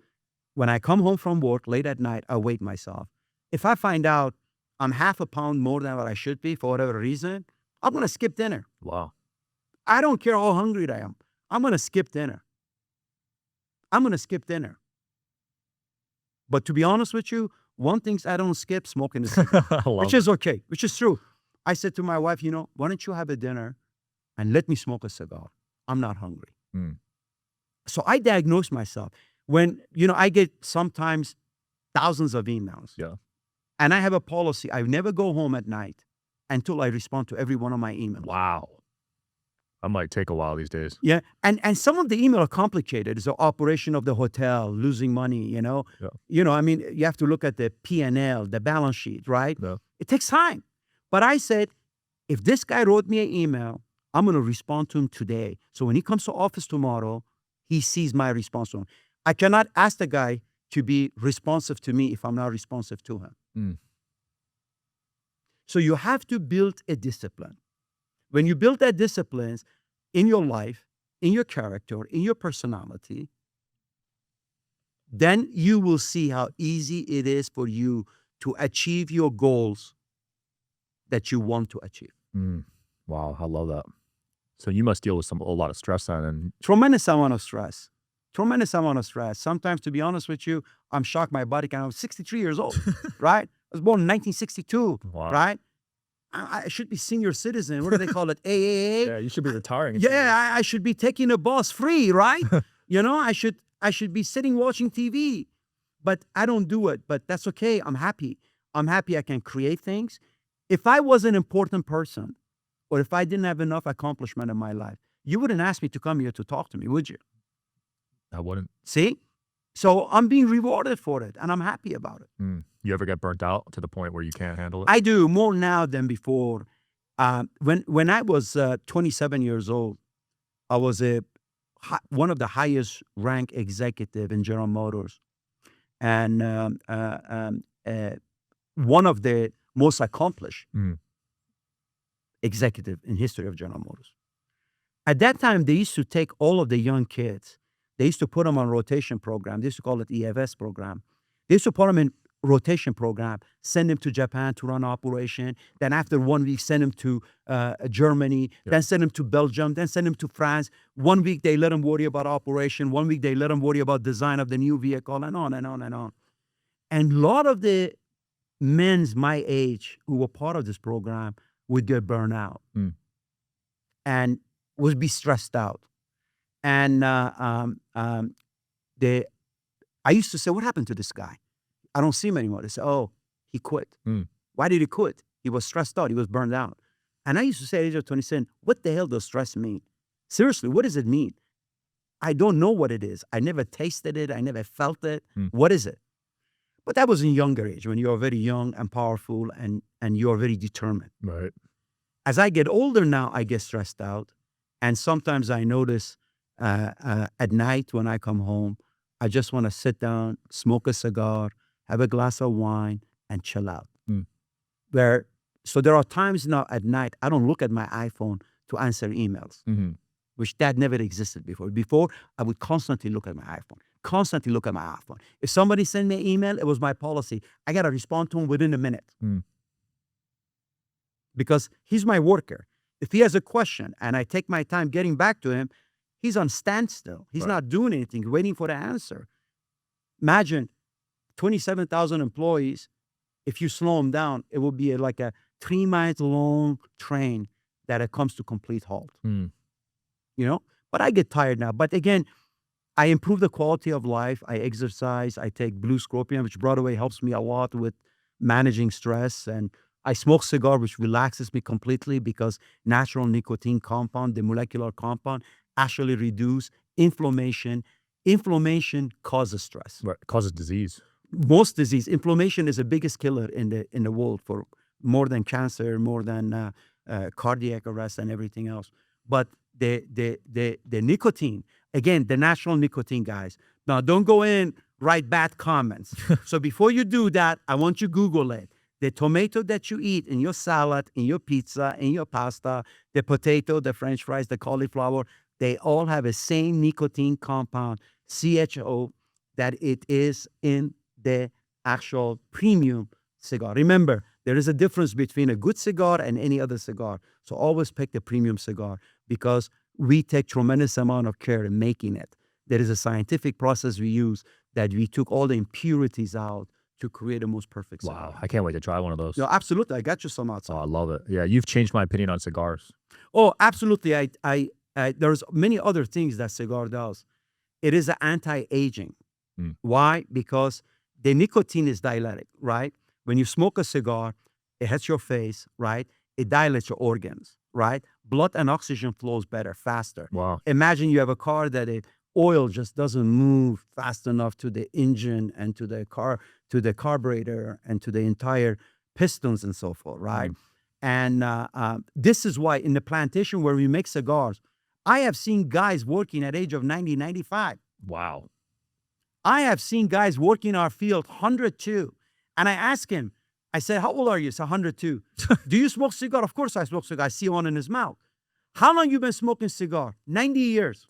When I come home from work late at night, I weigh myself. If I find out I'm half a pound more than what I should be for whatever reason, I'm going to skip dinner. Wow. I don't care how hungry I am. I'm going to skip dinner. But to be honest with you, one thing I don't skip, smoking a cigar, which is okay, which is true. I said to my wife, why don't you have a dinner and let me smoke a cigar? I'm not hungry. So I diagnose myself. When, I get sometimes thousands of emails. Yeah. And I have a policy. I never go home at night until I respond to every one of my emails. Wow. I might take a while these days. Yeah. And some of the email are complicated. It's the operation of the hotel, losing money, Yeah. You have to look at the P&L, the balance sheet, right? Yeah. It takes time. But I said, if this guy wrote me an email, I'm going to respond to him today. So when he comes to office tomorrow, he sees my response to him. I cannot ask the guy to be responsive to me if I'm not responsive to him. So you have to build a discipline. When you build that discipline in your life, in your character, in your personality, then you will see how easy it is for you to achieve your goals that you want to achieve. Wow, I love that. So you must deal with a lot of stress then. And Tremendous amount of stress. Sometimes, to be honest with you, I'm shocked my body can. I'm 63 years old, right? I was born in 1962, right? I should be senior citizen. What do they call it? AAA? Yeah, you should be retiring. Yeah, I should be taking a bus free, right? I should be sitting watching TV. But I don't do it. But that's okay. I'm happy. I'm happy I can create things. If I was an important person, or if I didn't have enough accomplishment in my life, you wouldn't ask me to come here to talk to me, would you? I wouldn't. See? So I'm being rewarded for it, and I'm happy about it. You ever get burnt out to the point where you can't handle it? I do more now than before. When I was 27 years old, I was one of the highest ranked executive in General Motors, and one of the most accomplished executive in history of General Motors. At that time, they used to take all of the young kids. They used to put them on rotation program. They used to call it EFS program. They used to put them in rotation program, send them to Japan to run operation. Then after 1 week, send them to Germany. Then send them to Belgium. Then send them to France. 1 week, they let them worry about operation. 1 week, they let them worry about design of the new vehicle, and on and on and on. And a lot of the men my age who were part of this program would get burned out and would be stressed out. And I used to say, what happened to this guy? I don't see him anymore. They say, oh, he quit. Why did he quit? He was stressed out. He was burned out. And I used to say at the age of 27, what the hell does stress mean? Seriously, what does it mean? I don't know what it is. I never tasted it. I never felt it. What is it? But that was in younger age, when you're very young and powerful and you're very determined. Right. As I get older now, I get stressed out. And sometimes I notice at night when I come home, I just want to sit down, smoke a cigar, have a glass of wine, and chill out. So there are times now at night, I don't look at my iPhone to answer emails, which that never existed before. Before, I would constantly look at my iPhone. If somebody sent me an email, it was my policy. I got to respond to him within a minute. Because he's my worker. If he has a question and I take my time getting back to him, he's on standstill. He's not doing anything, waiting for the answer. Imagine 27,000 employees. If you slow them down, it will be like a 3-mile long train that it comes to complete halt. But I get tired now. But again, I improve the quality of life. I exercise. I take Blue Scorpion, which, by the way, helps me a lot with managing stress. And I smoke cigar, which relaxes me completely because natural nicotine compound, the molecular compound, actually reduce inflammation. Inflammation causes stress. Right. Causes disease. Most disease. Inflammation is the biggest killer in the world, for more than cancer, more than cardiac arrest and everything else. But the nicotine, again, the natural nicotine, guys. Now, don't go in, write bad comments. So before you do that, I want you to Google it. The tomato that you eat in your salad, in your pizza, in your pasta, the potato, the French fries, the cauliflower, they all have the same nicotine compound, CHO, that it is in the actual premium cigar. Remember, there is a difference between a good cigar and any other cigar. So always pick the premium cigar because we take tremendous amount of care in making it. There is a scientific process we use that we took all the impurities out to create the most perfect cigar. Wow, I can't wait to try one of those. No, absolutely. I got you some outside. Oh, I love it. Yeah, you've changed my opinion on cigars. Oh, absolutely. There's many other things that cigar does. It is an anti-aging. Why? Because the nicotine is dilatic, right? When you smoke a cigar, it hits your face, right? It dilates your organs, right? Blood and oxygen flows better, faster. Wow. Imagine you have a car that oil just doesn't move fast enough to the engine and to the carburetor and to the entire pistons and so forth, right? And this is why in the plantation where we make cigars, I have seen guys working at age of 90, 95. Wow. I have seen guys working our field 102. And I ask him, I said, how old are you? He said, 102. Do you smoke cigar? Of course I smoke cigar. I see one in his mouth. How long you been smoking cigar? 90 years.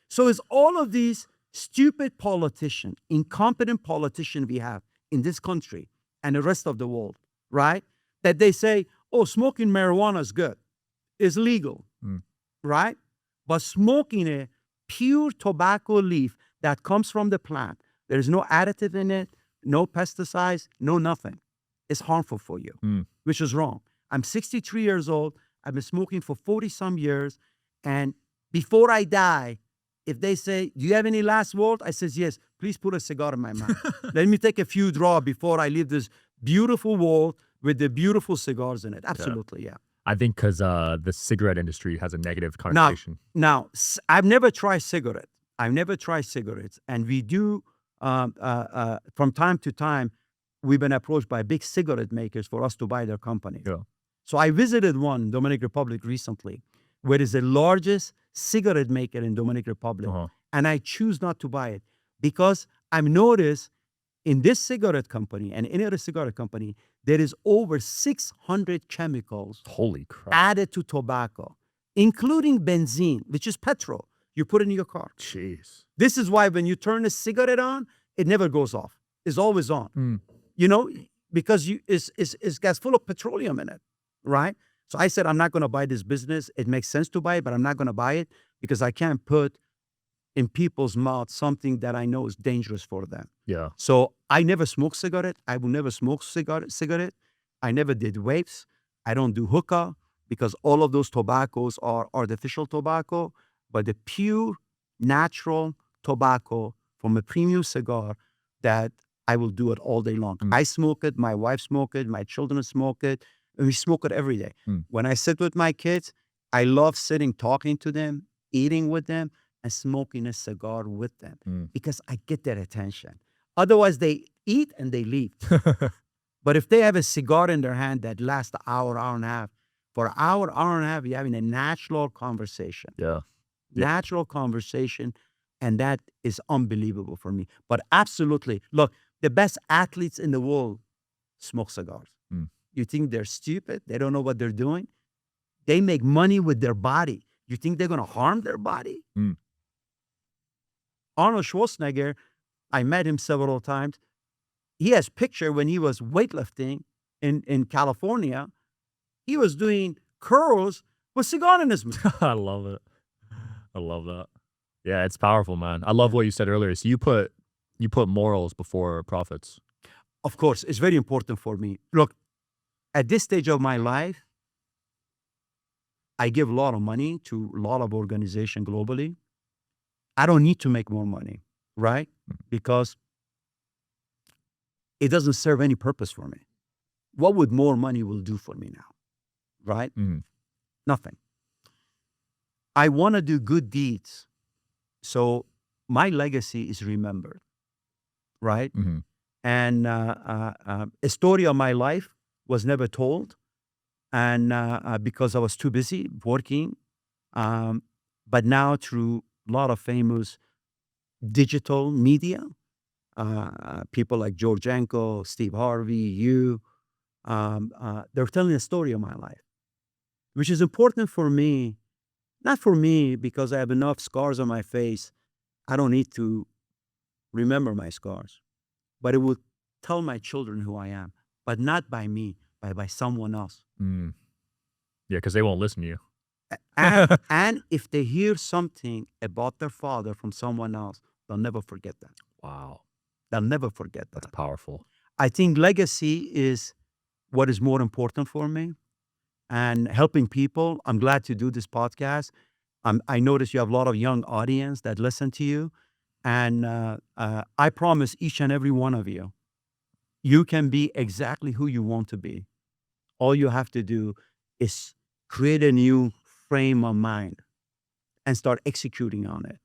So it's all of these stupid politicians, incompetent politicians we have in this country and the rest of the world, right? That they say, oh, smoking marijuana is good. It's legal, right? But smoking a pure tobacco leaf that comes from the plant, there is no additive in it, no pesticides, no nothing. It's harmful for you. which is wrong. I'm 63 years old. I've been smoking for 40 some years. And before I die, if they say, do you have any last word? I says, yes, please put a cigar in my mouth. Let me take a few draw before I leave this beautiful world with the beautiful cigars in it. Absolutely, yeah. I think because the cigarette industry has a negative connotation. Now, I've never tried cigarette. I've never tried cigarettes. And we do, from time to time, we've been approached by big cigarette makers for us to buy their company. Yeah. So I visited one, Dominican Republic, recently, where it's the largest cigarette maker in Dominican Republic. And I choose not to buy it because I've noticed in this cigarette company and any other cigarette company, there is over 600 chemicals Holy crap. added to tobacco, including benzene, which is petrol you put in your car. Jeez. This is why when you turn a cigarette on, it never goes off. It's always on. You know, because it's gas full of petroleum in it, right? So I said, I'm not going to buy this business. It makes sense to buy it, but I'm not going to buy it because I can't put in people's mouth something that I know is dangerous for them. Yeah. So I never smoke cigarette. I will never smoke cigarette. I never did vapes. I don't do hookah because all of those tobaccos are artificial tobacco, but the pure natural tobacco from a premium cigar that I will do it all day long. I smoke it. My wife smoke it. My children smoke it. And we smoke it every day. When I sit with my kids, I love sitting, talking to them, eating with them, and smoking a cigar with them because I get their attention. Otherwise, they eat and they leave. But if they have a cigar in their hand that lasts an hour, hour and a half, for an hour, hour and a half, you're having a natural conversation. Yeah. Natural conversation. And that is unbelievable for me. But absolutely, look, the best athletes in the world smoke cigars. You think they're stupid? They don't know what they're doing? They make money with their body. You think they're going to harm their body? Arnold Schwarzenegger, I met him several times. He has picture when he was weightlifting in California. He was doing curls with cigar in his mouth. I love it. I love that. Yeah, it's powerful, man. I love what you said earlier. So you put morals before profits. Of course, it's very important for me. Look, at this stage of my life, I give a lot of money to a lot of organizations globally. I don't need to make more money, right? Because it doesn't serve any purpose for me. What would more money will do for me now, right? Nothing. I want to do good deeds. So my legacy is remembered, right? And a story of my life was never told, and because I was too busy working. But now through a lot of famous digital media, people like George Anko, Steve Harvey, they're telling a story of my life, which is important for me. Not for me because I have enough scars on my face. I don't need to remember my scars, but it will tell my children who I am, but not by me, by someone else. Yeah, because they won't listen to you. And if they hear something about their father from someone else, they'll never forget that. Wow. They'll never forget that. That's powerful. I think legacy is what is more important for me, and helping people. I'm glad to do this podcast. I notice you have a lot of young audience that listen to you. And I promise each and every one of you, you can be exactly who you want to be. All you have to do is create a new frame of mind and start executing on it.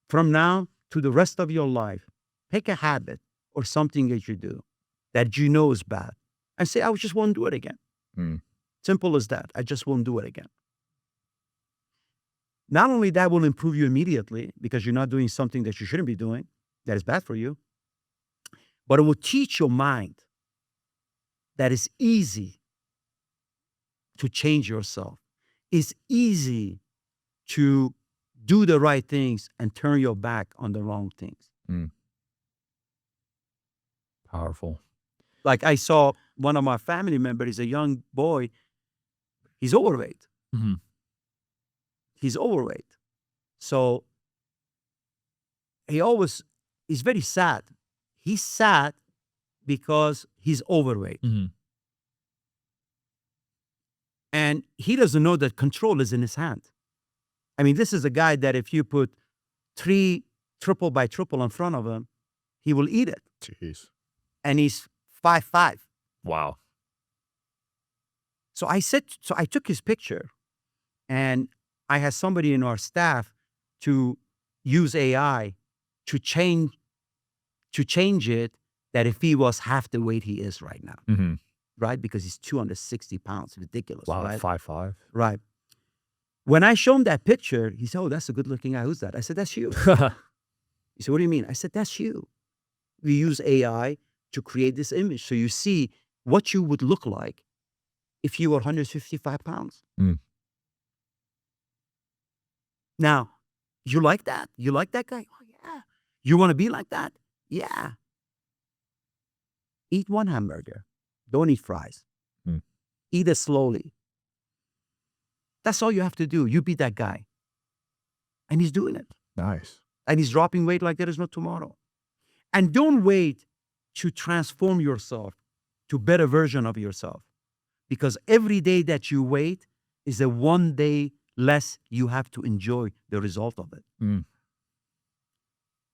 From now to the rest of your life, pick a habit or something that you do that you know is bad and say, I just won't do it again. Simple as that. I just won't do it again. Not only that will improve you immediately because you're not doing something that you shouldn't be doing that is bad for you, but it will teach your mind that it's easy to change yourself. It's easy to do the right things and turn your back on the wrong things. Powerful. Like I saw one of my family members, he's a young boy, he's overweight. He's overweight. So he's very sad. He's sad because he's overweight. And he doesn't know that control is in his hand. I mean, this is a guy that if you put 3 triple by triple in front of him, he will eat it. Jeez. And he's 5'5". Wow. So I took his picture, and I had somebody in our staff to use AI to change it, that if he was half the weight he is right now, Mhm. right? Because he's 260 pounds. Ridiculous, Wow, right? 5'5". Right. When I show him that picture, he said, "Oh, that's a good-looking guy. Who's that?" I said, "That's you." He said, "What do you mean?" I said, "That's you. We use AI to create this image, so you see what you would look like if you were 155 pounds. Mm. Now, you like that? You like that guy? Oh, yeah. You want to be like that? Yeah. Eat one hamburger. Don't eat fries. Mm. Eat it slowly. That's all you have to do. You be that guy." And he's doing it. Nice. And he's dropping weight like there is no tomorrow. And don't wait to transform yourself to a better version of yourself. Because every day that you wait is a one day less you have to enjoy the result of it. Mm.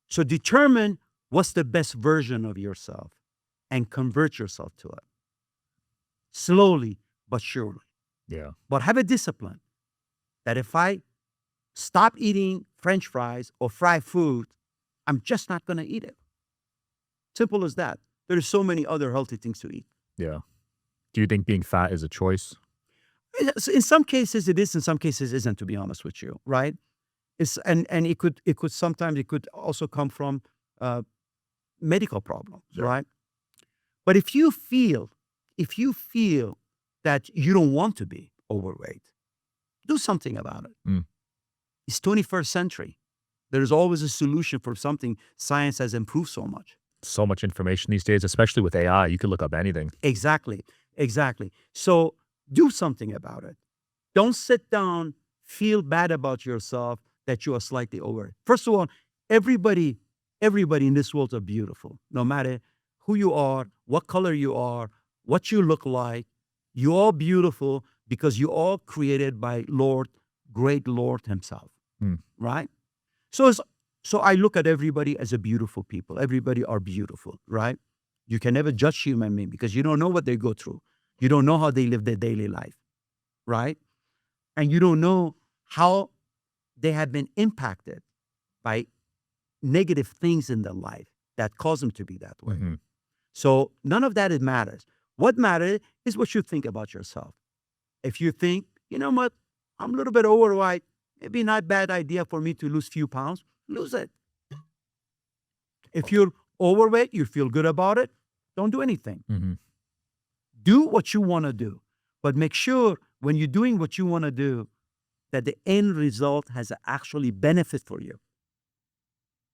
So determine what's the best version of yourself and convert yourself to it. Slowly but surely. Yeah. But have a discipline that if I stop eating French fries or fried food, I'm just not going to eat it. Simple as that. There are so many other healthy things to eat. Yeah. Do you think being fat is a choice? In some cases it is, in some cases it isn't, to be honest with you, right? And it could sometimes it could also come from medical problems, Yeah. right? But if you feel that you don't want to be overweight, do something about it. Mm. It's 21st century. There's always a solution for something. Science has improved so much. So much information these days, especially with AI. You could look up anything. Exactly. So do something about it. Don't sit down, feel bad about yourself that you are slightly over. First of all, everybody in this world are beautiful. No matter who you are, what color you are, what you look like, you're all beautiful because you're all created by great Lord himself. Mm. Right? So I look at everybody as a beautiful people. Everybody are beautiful, right? You can never judge human being because you don't know what they go through. You don't know how they live their daily life, right? And you don't know how they have been impacted by negative things in their life that cause them to be that way. Mhm. So none of that matters. What matters is what you think about yourself. If you think, you know what, I'm a little bit overweight, maybe not a bad idea for me to lose a few pounds, lose it. If you're overweight, you feel good about it, don't do anything. Mhm. Do what you want to do, but make sure when you're doing what you want to do that the end result has actually benefit for you.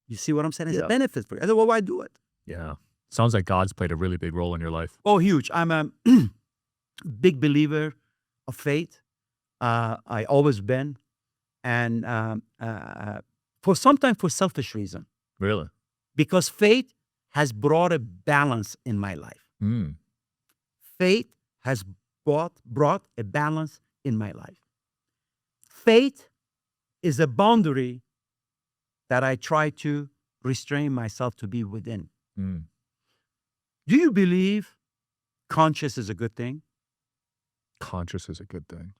You see what I'm saying? It's Yeah. a benefit for you. I said, well, why do it? Yeah. Sounds like God's played a really big role in your life. Oh, huge. I'm a big believer of faith. I always been. And sometimes for selfish reason. Really? Because faith has brought a balance in my life. Mm. Faith has brought a balance in my life. Faith is a boundary that I try to restrain myself to be within. Mm. Do you believe conscious is a good thing? Conscious is a good thing.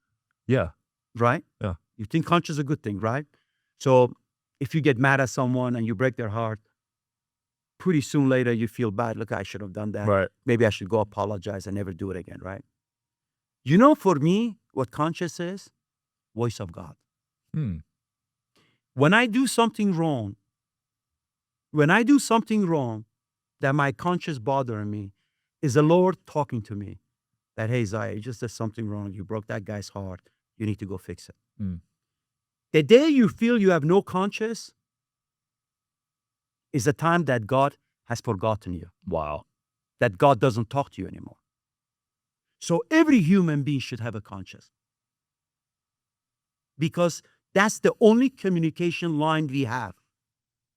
Yeah. Right? Yeah. You think conscious is a good thing, right? So if you get mad at someone and you break their heart, pretty soon later you feel bad. Look, I should have done that. Right. Maybe I should go apologize and never do it again, right? You know, for me, what conscious is? Voice of God. Mm. When I do something wrong that my conscience bothering me, is the Lord talking to me that, hey, Zaya, you just did something wrong. You broke that guy's heart. You need to go fix it. Mm. The day you feel you have no conscience is the time that God has forgotten you, Wow. that God doesn't talk to you anymore. So every human being should have a conscience, because that's the only communication line we have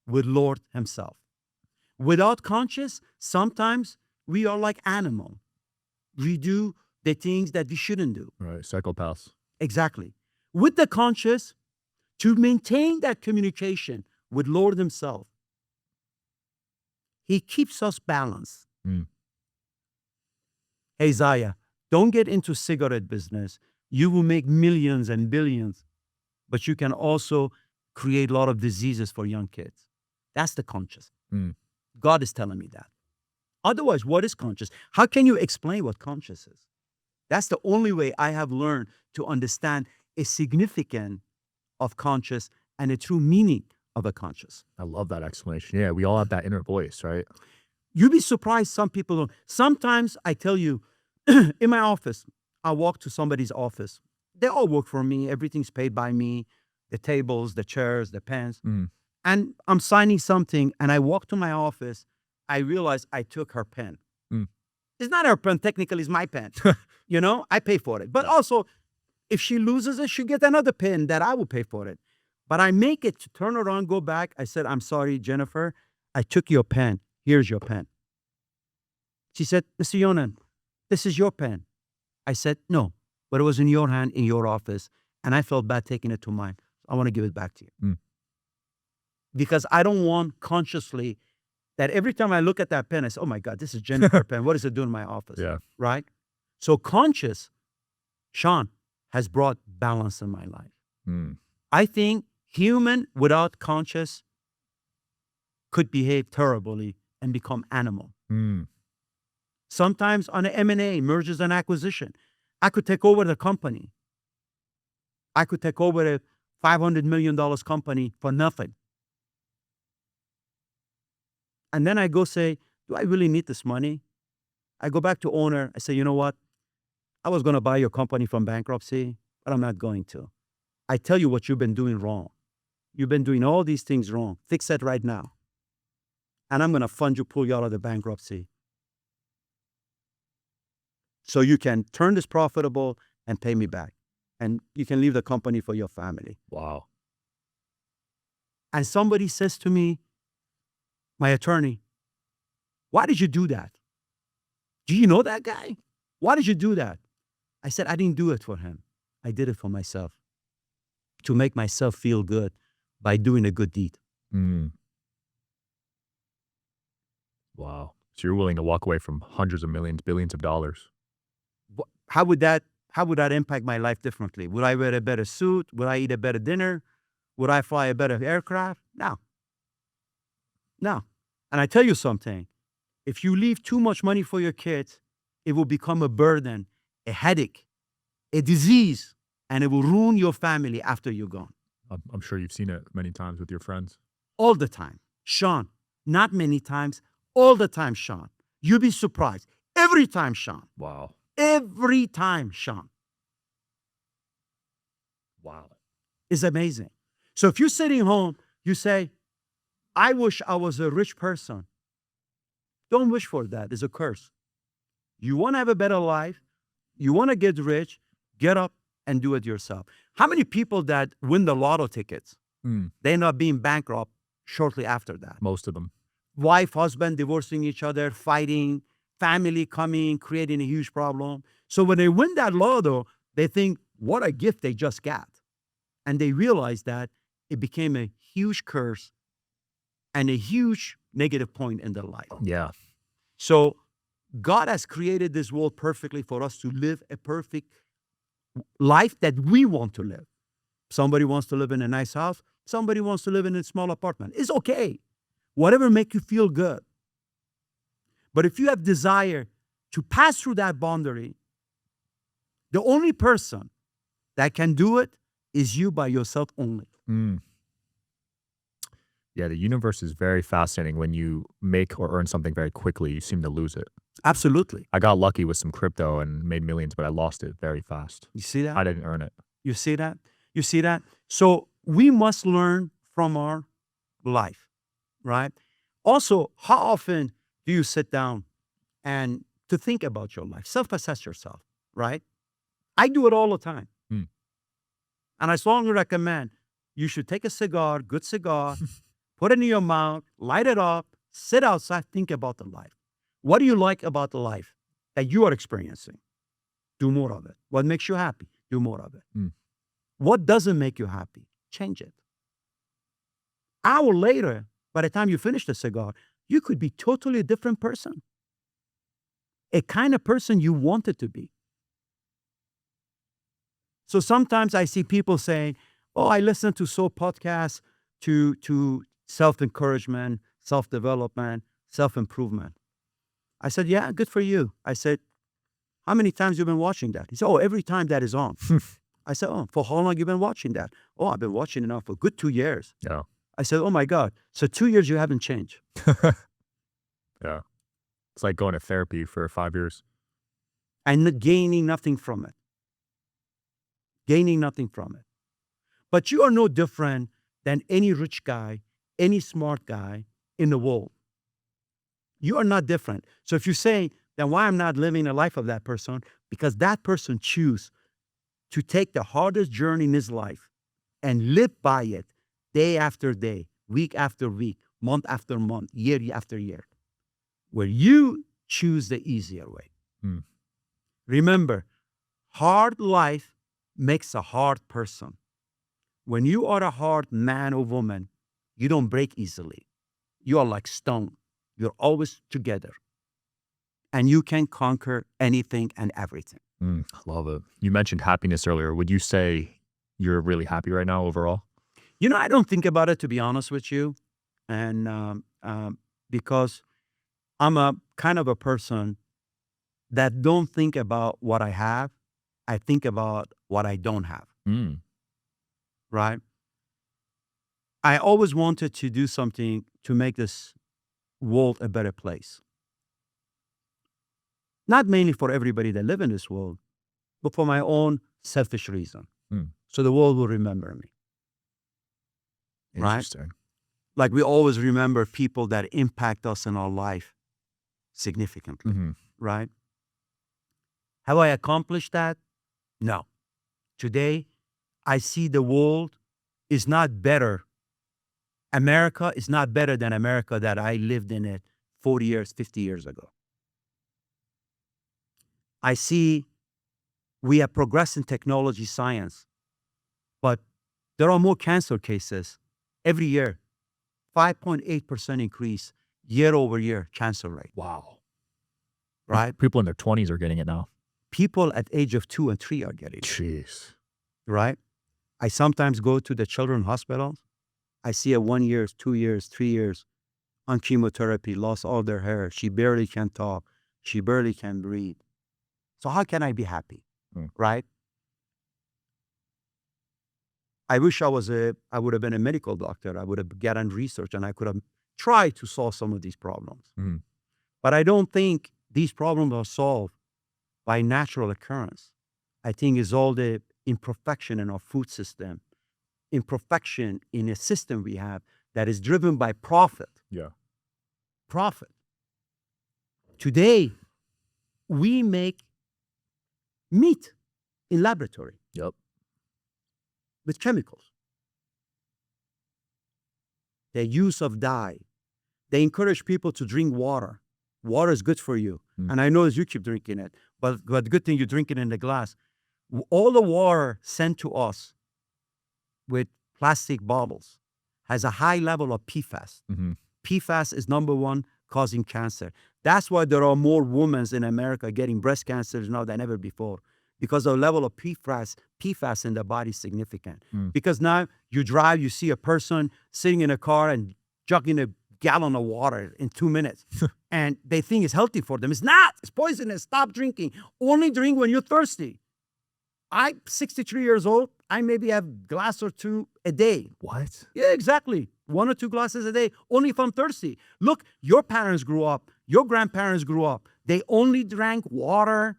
with Lord himself. Without conscience, sometimes we are like animal. We do the things that we shouldn't do. Right. Psychopaths. Exactly. With the conscious, to maintain that communication with Lord himself, he keeps us balanced. Mm. Hey, Zaya, don't get into cigarette business. You will make millions and billions, but you can also create a lot of diseases for young kids. That's the conscious. Mm. God is telling me that. Otherwise, what is conscious? How can you explain what conscious is? That's the only way I have learned to understand a significance of conscious and a true meaning of a conscious. I love that explanation. Yeah, we all have that inner voice, right? You'd be surprised some people don't. Sometimes I tell you, in my office, I walk to somebody's office. They all work for me. Everything's paid by me. The tables, the chairs, the pens. Mm. And I'm signing something and I walk to my office. I realize I took her pen. Mm. It's not her pen. Technically, it's my pen. You know, I pay for it. But also, if she loses it, she'll get another pen that I will pay for it. But I make it to turn around, go back. I said, I'm sorry, Jennifer. I took your pen. Here's your pen. She said, Mr. Younan, this is your pen. I said, no, but it was in your hand, in your office. And I felt bad taking it to mine. I want to give it back to you. Mm. Because I don't want consciously that every time I look at that pen, I say, oh my God, this is Jennifer's pen. What is it doing in my office? Yeah. Right? So conscious, Sean, has brought balance in my life. Mm. I think human without conscious could behave terribly and become animal. Mm. Sometimes on an M&A, mergers and acquisition, I could take over the company. I could take over a $500 million company for nothing. And then I go say, do I really need this money? I go back to owner. I say, you know what? I was going to buy your company from bankruptcy, but I'm not going to. I tell you what you've been doing wrong. You've been doing all these things wrong. Fix it right now. And I'm going to fund you, pull you out of the bankruptcy. So you can turn this profitable and pay me back. And you can leave the company for your family. Wow. And somebody says to me, my attorney, why did you do that? Do you know that guy? Why did you do that? I said, I didn't do it for him. I did it for myself. To make myself feel good by doing a good deed. Mm. Wow. So you're willing to walk away from hundreds of millions, billions of dollars. How would that impact my life differently? Would I wear a better suit? Would I eat a better dinner? Would I fly a better aircraft? No. No. And I tell you something, if you leave too much money for your kids, it will become a burden, a headache, a disease, and it will ruin your family after you're gone. I'm sure you've seen it many times with your friends. All the time. Sean, not many times, all the time, Sean. You'll be surprised. Every time, Sean. Wow. Every time, Sean. Wow. It's amazing. So if you're sitting home, you say, I wish I was a rich person. Don't wish for that. It's a curse. You want to have a better life. You want to get rich. Get up and do it yourself. How many people that win the lotto tickets, they end up being bankrupt shortly after that? Most of them. Wife, husband divorcing each other, fighting, family coming, creating a huge problem. So when they win that lotto, they think, what a gift they just got. And they realize that it became a huge curse and a huge negative point in their life. Yeah. So God has created this world perfectly for us to live a perfect life that we want to live. Somebody wants to live in a nice house. Somebody wants to live in a small apartment. It's okay. Whatever make you feel good. But if you have desire to pass through that boundary, the only person that can do it is you by yourself only. Mm. Yeah, the universe is very fascinating. When you make or earn something very quickly, you seem to lose it. Absolutely. I got lucky with some crypto and made millions, but I lost it very fast. You see that? I didn't earn it. You see that? You see that? So we must learn from our life, right? Also, how often do you sit down and to think about your life, self-assess yourself, right? I do it all the time. And I strongly recommend you should take a cigar, good cigar, put it in your mouth, light it up, sit outside, think about the life. What do you like about the life that you are experiencing? Do more of it. What makes you happy? Do more of it. Mm. What doesn't make you happy? Change it. Hour later, by the time you finish the cigar, you could be totally a different person. A kind of person you wanted to be. So sometimes I see people saying, oh, I listen to podcasts to self-encouragement, self-development, self-improvement. I said, yeah, good for you. I said, how many times you been watching that? He said, oh, every time that is on. I said, oh, for how long you been watching that? Oh, I've been watching it now for a good 2 years. Yeah. I said, oh my God. So 2 years you haven't changed. Yeah. It's like going to therapy for 5 years. And gaining nothing from it. Gaining nothing from it. But you are no different than any rich guy, any smart guy in the world. You are not different. So if you say, then why I'm not living the life of that person? Because that person choose to take the hardest journey in his life and live by it day after day, week after week, month after month, year after year, where you choose the easier way. Mm. Remember, hard life makes a hard person. When you are a hard man or woman, you don't break easily. You are like stone. You're always together. And you can conquer anything and everything. I love it. You mentioned happiness earlier. Would you say you're really happy right now overall? You know, I don't think about it, to be honest with you. And because I'm a kind of a person that don't think about what I have. I think about what I don't have. Mm. Right? I always wanted to do something to make this world a better place. Not mainly for everybody that live in this world, but for my own selfish reason. Mm. So the world will remember me. Right? Interesting. Like we always remember people that impact us in our life significantly. Mhm. Right? Have I accomplished that? No. Today, I see the world is not better. America is not better than America that I lived in it 40 years, 50 years ago. I see we have progressed in technology, science, but there are more cancer cases every year. 5.8% increase year over year cancer rate. Wow. Right? People in their 20s are getting it now. People at age of 2 and 3 are getting it. Jeez. Right? I sometimes go to the children's hospitals. I see a 1 year, 2 years, 3 years on chemotherapy, lost all their hair. She barely can talk. She barely can breathe. So how can I be happy? Mm. Right? I wish I would have been a medical doctor. I would have gotten research and I could have tried to solve some of these problems. Mhm. But I don't think these problems are solved by natural occurrence. I think it's all the imperfection in our food system, imperfection in a system we have that is driven by profit. Yeah. Profit. Today, we make meat in laboratory Yep. with chemicals. The use of dye. They encourage people to drink water. Water is good for you. Mm. And I know you keep drinking it, but good thing you drink it in the glass. All the water sent to us with plastic bottles has a high level of PFAS. Mhm. PFAS is number one causing cancer. That's why there are more women in America getting breast cancers now than ever before, because the level of PFAS in the body is significant. Mm. Because now you drive, you see a person sitting in a car and jugging a gallon of water in 2 minutes, and they think it's healthy for them. It's not. It's poisonous. Stop drinking. Only drink when you're thirsty. I'm 63 years old. I maybe have a glass or two a day. What? Yeah, exactly. 1 or 2 glasses a day, only if I'm thirsty. Look, your parents grew up, your grandparents grew up. They only drank water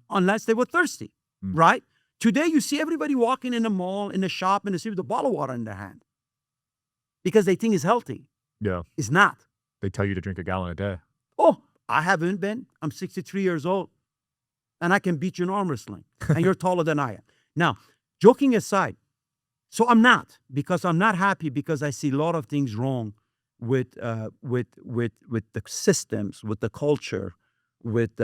unless they were thirsty, Mm. right? Today, you see everybody walking in the mall, in the shop, in the city with a bottle of water in their hand because they think it's healthy. Yeah. It's not. They tell you to drink a gallon a day. Oh, I haven't been. I'm 63 years old, and I can beat you in arm wrestling, and you're taller than I am. Now, joking aside, so I'm not, because I'm not happy because I see a lot of things wrong with the systems, with the culture, with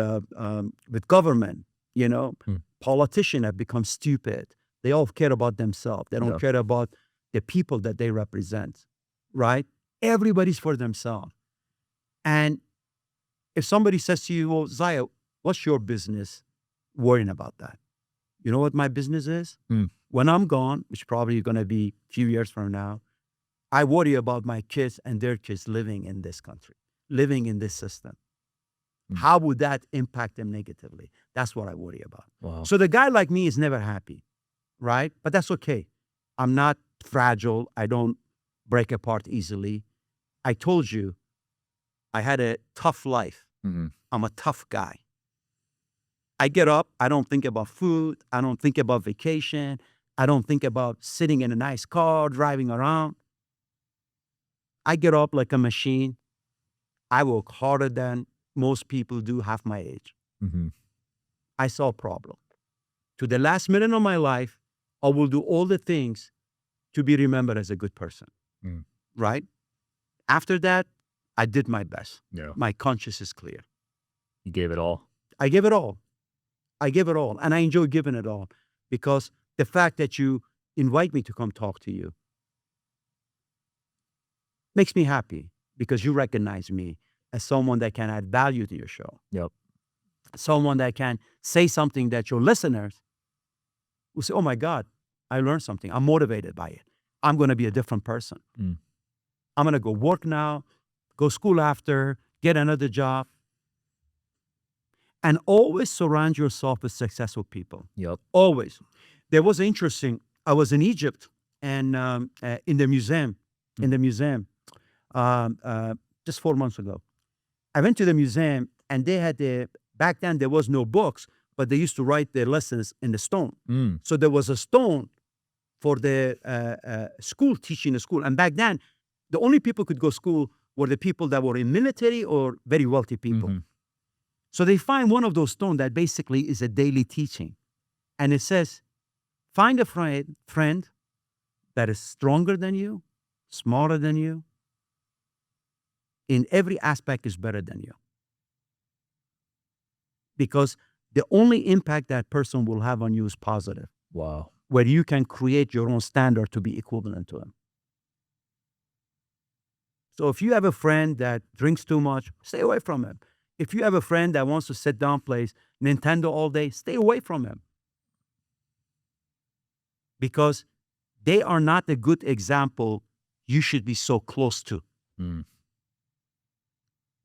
government. You know, Mm. politicians have become stupid. They all care about themselves. They don't Yeah. care about the people that they represent, right? Everybody's for themselves. And if somebody says to you, well, Zaya, what's your business worrying about that? You know what my business is? Mm. When I'm gone, which probably going to be a few years from now, I worry about my kids and their kids living in this country, living in this system. Mm. How would that impact them negatively? That's what I worry about. Wow. So the guy like me is never happy, right? But that's okay. I'm not fragile. I don't break apart easily. I told you I had a tough life. Mhm. I'm a tough guy. I get up. I don't think about food. I don't think about vacation. I don't think about sitting in a nice car, driving around. I get up like a machine. I work harder than most people do half my age. Mhm. I saw a problem. To the last minute of my life, I will do all the things to be remembered as a good person, Mm. right? After that, I did my best. Yeah. My conscience is clear. You gave it all. I give it all. I give it all. And I enjoy giving it all because the fact that you invite me to come talk to you makes me happy because you recognize me as someone that can add value to your show. Yep. Someone that can say something that your listeners will say, oh my God, I learned something. I'm motivated by it. I'm going to be a different person. Mm. I'm going to go work now, go school after, get another job. And always surround yourself with successful people. Yep. Always. There was interesting, I was in Egypt and in the museum, just 4 months ago. I went to the museum and they had back then there was no books, but they used to write their lessons in the stone. Mm. So there was a stone for the school, teaching the school. And back then, the only people could go school were the people that were in military or very wealthy people. Mhm. So they find one of those stones that basically is a daily teaching. And it says, find a friend that is stronger than you, smarter than you, in every aspect is better than you. Because the only impact that person will have on you is positive, Wow. where you can create your own standard to be equivalent to him. So if you have a friend that drinks too much, stay away from him. If you have a friend that wants to sit down, play Nintendo all day, stay away from him. Because they are not a good example you should be so close to. Mm.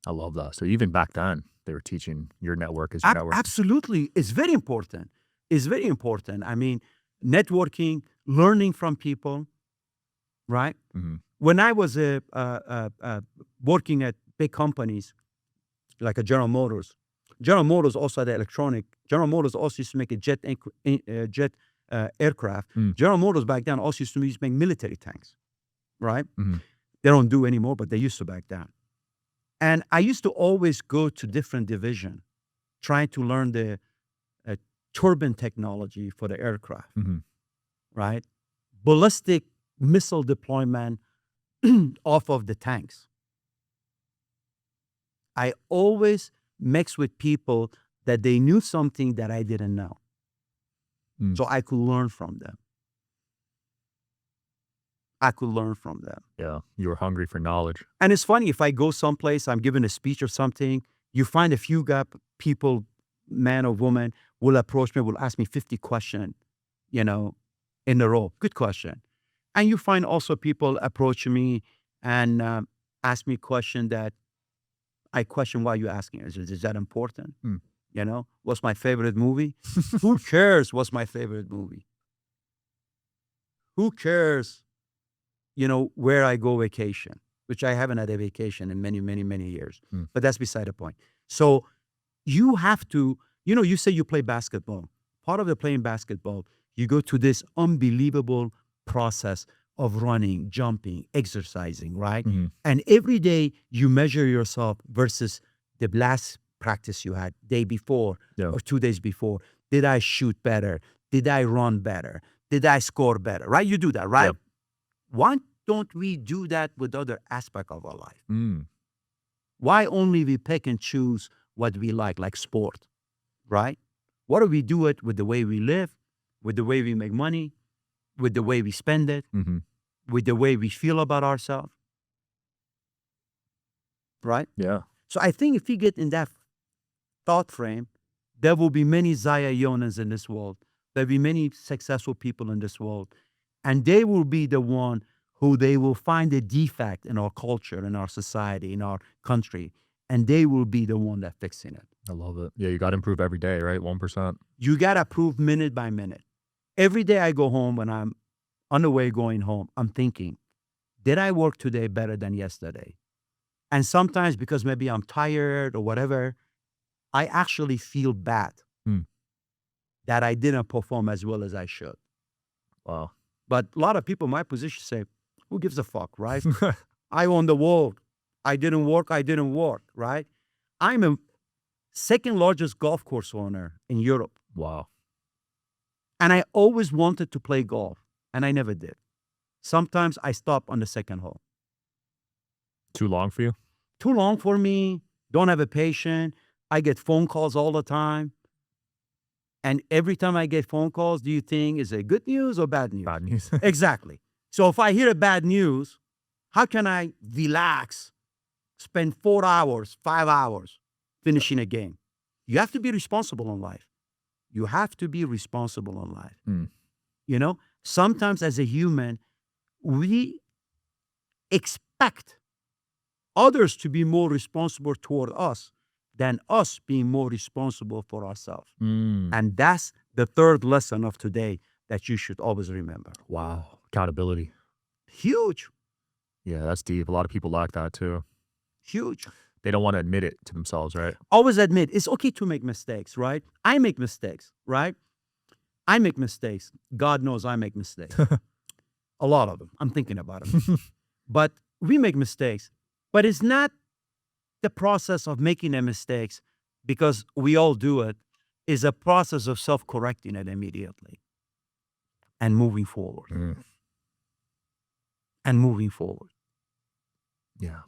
I love that. So even back then, they were teaching your network is your network. Absolutely. It's very important. It's very important. I mean, networking, learning from people, right? Mhm. When I was working at big companies like a General Motors also had electronic. General Motors also used to make a jet aircraft. Mm. General Motors back then also used to make military tanks, right? Mhm. They don't do anymore, but they used to back then. And I used to always go to different division, trying to learn the turbine technology for the aircraft, Mhm. right? Ballistic missile deployment off of the tanks. I always mix with people that they knew something that I didn't know. Mm. So I could learn from them. Yeah. You were hungry for knowledge. And it's funny, if I go someplace, I'm giving a speech or something, you find a few people, man or woman, will approach me, will ask me 50 questions, in a row. Good question. And you find also people approach me and ask me question that I question why you asking. Is that important? Hmm. What's my favorite movie? Who cares what's my favorite movie? Who cares, where I go vacation, which I haven't had a vacation in many, many, many years. Hmm. But that's beside the point. So you have to, you say you play basketball. Part of the playing basketball, you go to this unbelievable process of running, jumping, exercising, right? Mhm. And every day you measure yourself versus the last practice you had day before Yeah. or 2 days before. Did I shoot better? Did I run better? Did I score better? Right? You do that, right? Yep. Why don't we do that with other aspect of our life? Mm. Why only we pick and choose what we like sport, right? What do we do it with the way we live, with the way we make money, with the way we spend it, with the way we feel about ourselves? Right? Yeah. So I think if you get in that thought frame, there will be many Zaya Younans in this world. There'll be many successful people in this world. And they will be the one who they will find a defect in our culture, in our society, in our country. And they will be the one that fixing it. I love it. Yeah, you got to improve every day, right? 1%. You got to improve minute by minute. Every day I go home, when I'm on the way going home, I'm thinking, did I work today better than yesterday? And sometimes because maybe I'm tired or whatever, I actually feel bad that I didn't perform as well as I should. Wow. But a lot of people in my position say, who gives a fuck, right? I own the world. I didn't work, right? I'm a second largest golf course owner in Europe. Wow. And I always wanted to play golf, and I never did. Sometimes I stop on the second hole. Too long for you? Too long for me. Don't have a patient. I get phone calls all the time. And every time I get phone calls, do you think is it good news or bad news? Bad news. Exactly. So if I hear a bad news, how can I relax, spend 4 hours, 5 hours finishing a game? You have to be responsible in life. You have to be responsible in life. You know, sometimes as a human, we expect others to be more responsible toward us than us being more responsible for ourselves. And that's the third lesson of today that you should always remember. Wow. Accountability. Huge. Yeah, that's deep. A lot of people lack that too. Huge. They don't want to admit it to themselves, right? Always admit it's okay to make mistakes, right? I make mistakes, right? I make mistakes. God knows I make mistakes. A lot of them. I'm thinking about them. But we make mistakes. But it's not the process of making the mistakes, because we all do it, is a process of self-correcting it immediately and moving forward. And moving forward. Yeah.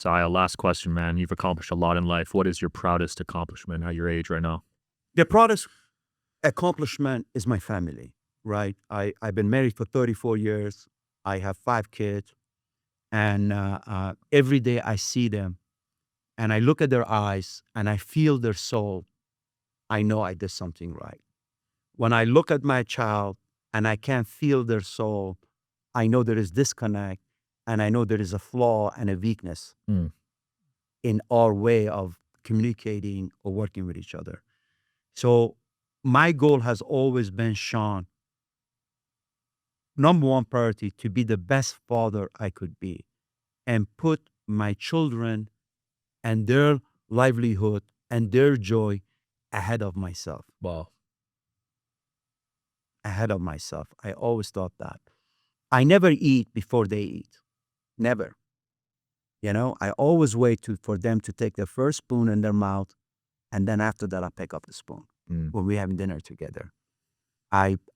Zaya, last question, man. You've accomplished a lot in life. What is your proudest accomplishment at your age right now? The proudest accomplishment is my family, right? I've been married for 34 years. I have 5 kids. And every day I see them and I look at their eyes and I feel their soul. I know I did something right. When I look at my child and I can't feel their soul, I know there is disconnect, and I know there is a flaw and a weakness in our way of communicating or working with each other. So my goal has always been, Sean, number one priority, to be the best father I could be and put my children and their livelihood and their joy ahead of myself. Wow. Ahead of myself. I always thought that. I never eat before they eat. Never. You know, I always wait for them to take the first spoon in their mouth, and then after that I pick up the spoon when we're having dinner together. And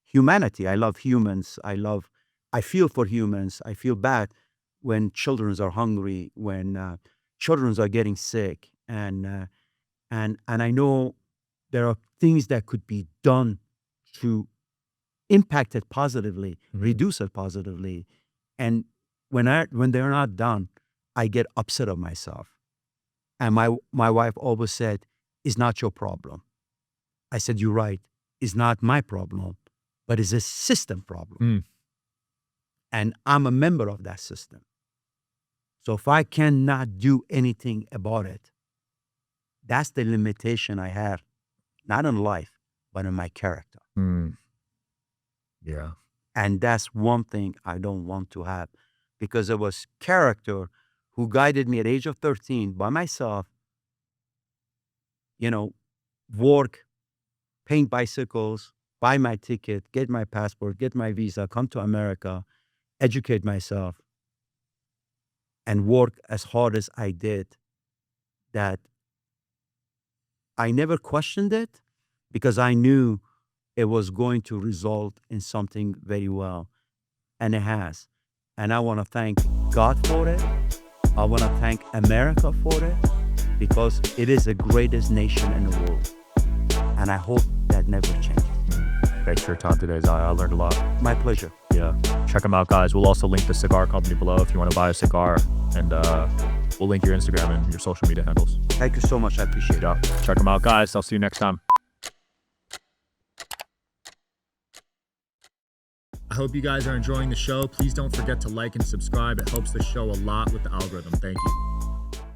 humanity. I love humans. I feel for humans. I feel bad when children are hungry, when children are getting sick, and I know there are things that could be done to impact it positively, reduce it positively, and when they're not done, I get upset of myself. And my wife always said, "It's not your problem." I said, "You're right. It's not my problem, but it's a system problem. And I'm a member of that system. So if I cannot do anything about it, that's the limitation I have, not in life, but in my character." Yeah. And that's one thing I don't want to have, because it was character who guided me at age of 13 by myself, you know, work, paint bicycles, buy my ticket, get my passport, get my visa, come to America, educate myself, and work as hard as I did, that I never questioned it, because I knew it was going to result in something very well. And it has. And I want to thank God for it. I want to thank America for it. because it is the greatest nation in the world. And I hope that never changes. Thanks for your time today, Zaya. I learned a lot. My pleasure. Yeah. Check them out, guys. We'll also link the cigar company below if you want to buy a cigar. And we'll link your Instagram and your social media handles. Thank you so much. I appreciate it. Yeah. Check them out, guys. I'll see you next time. I hope you guys are enjoying the show. Please don't forget to like and subscribe. It helps the show a lot with the algorithm. Thank you.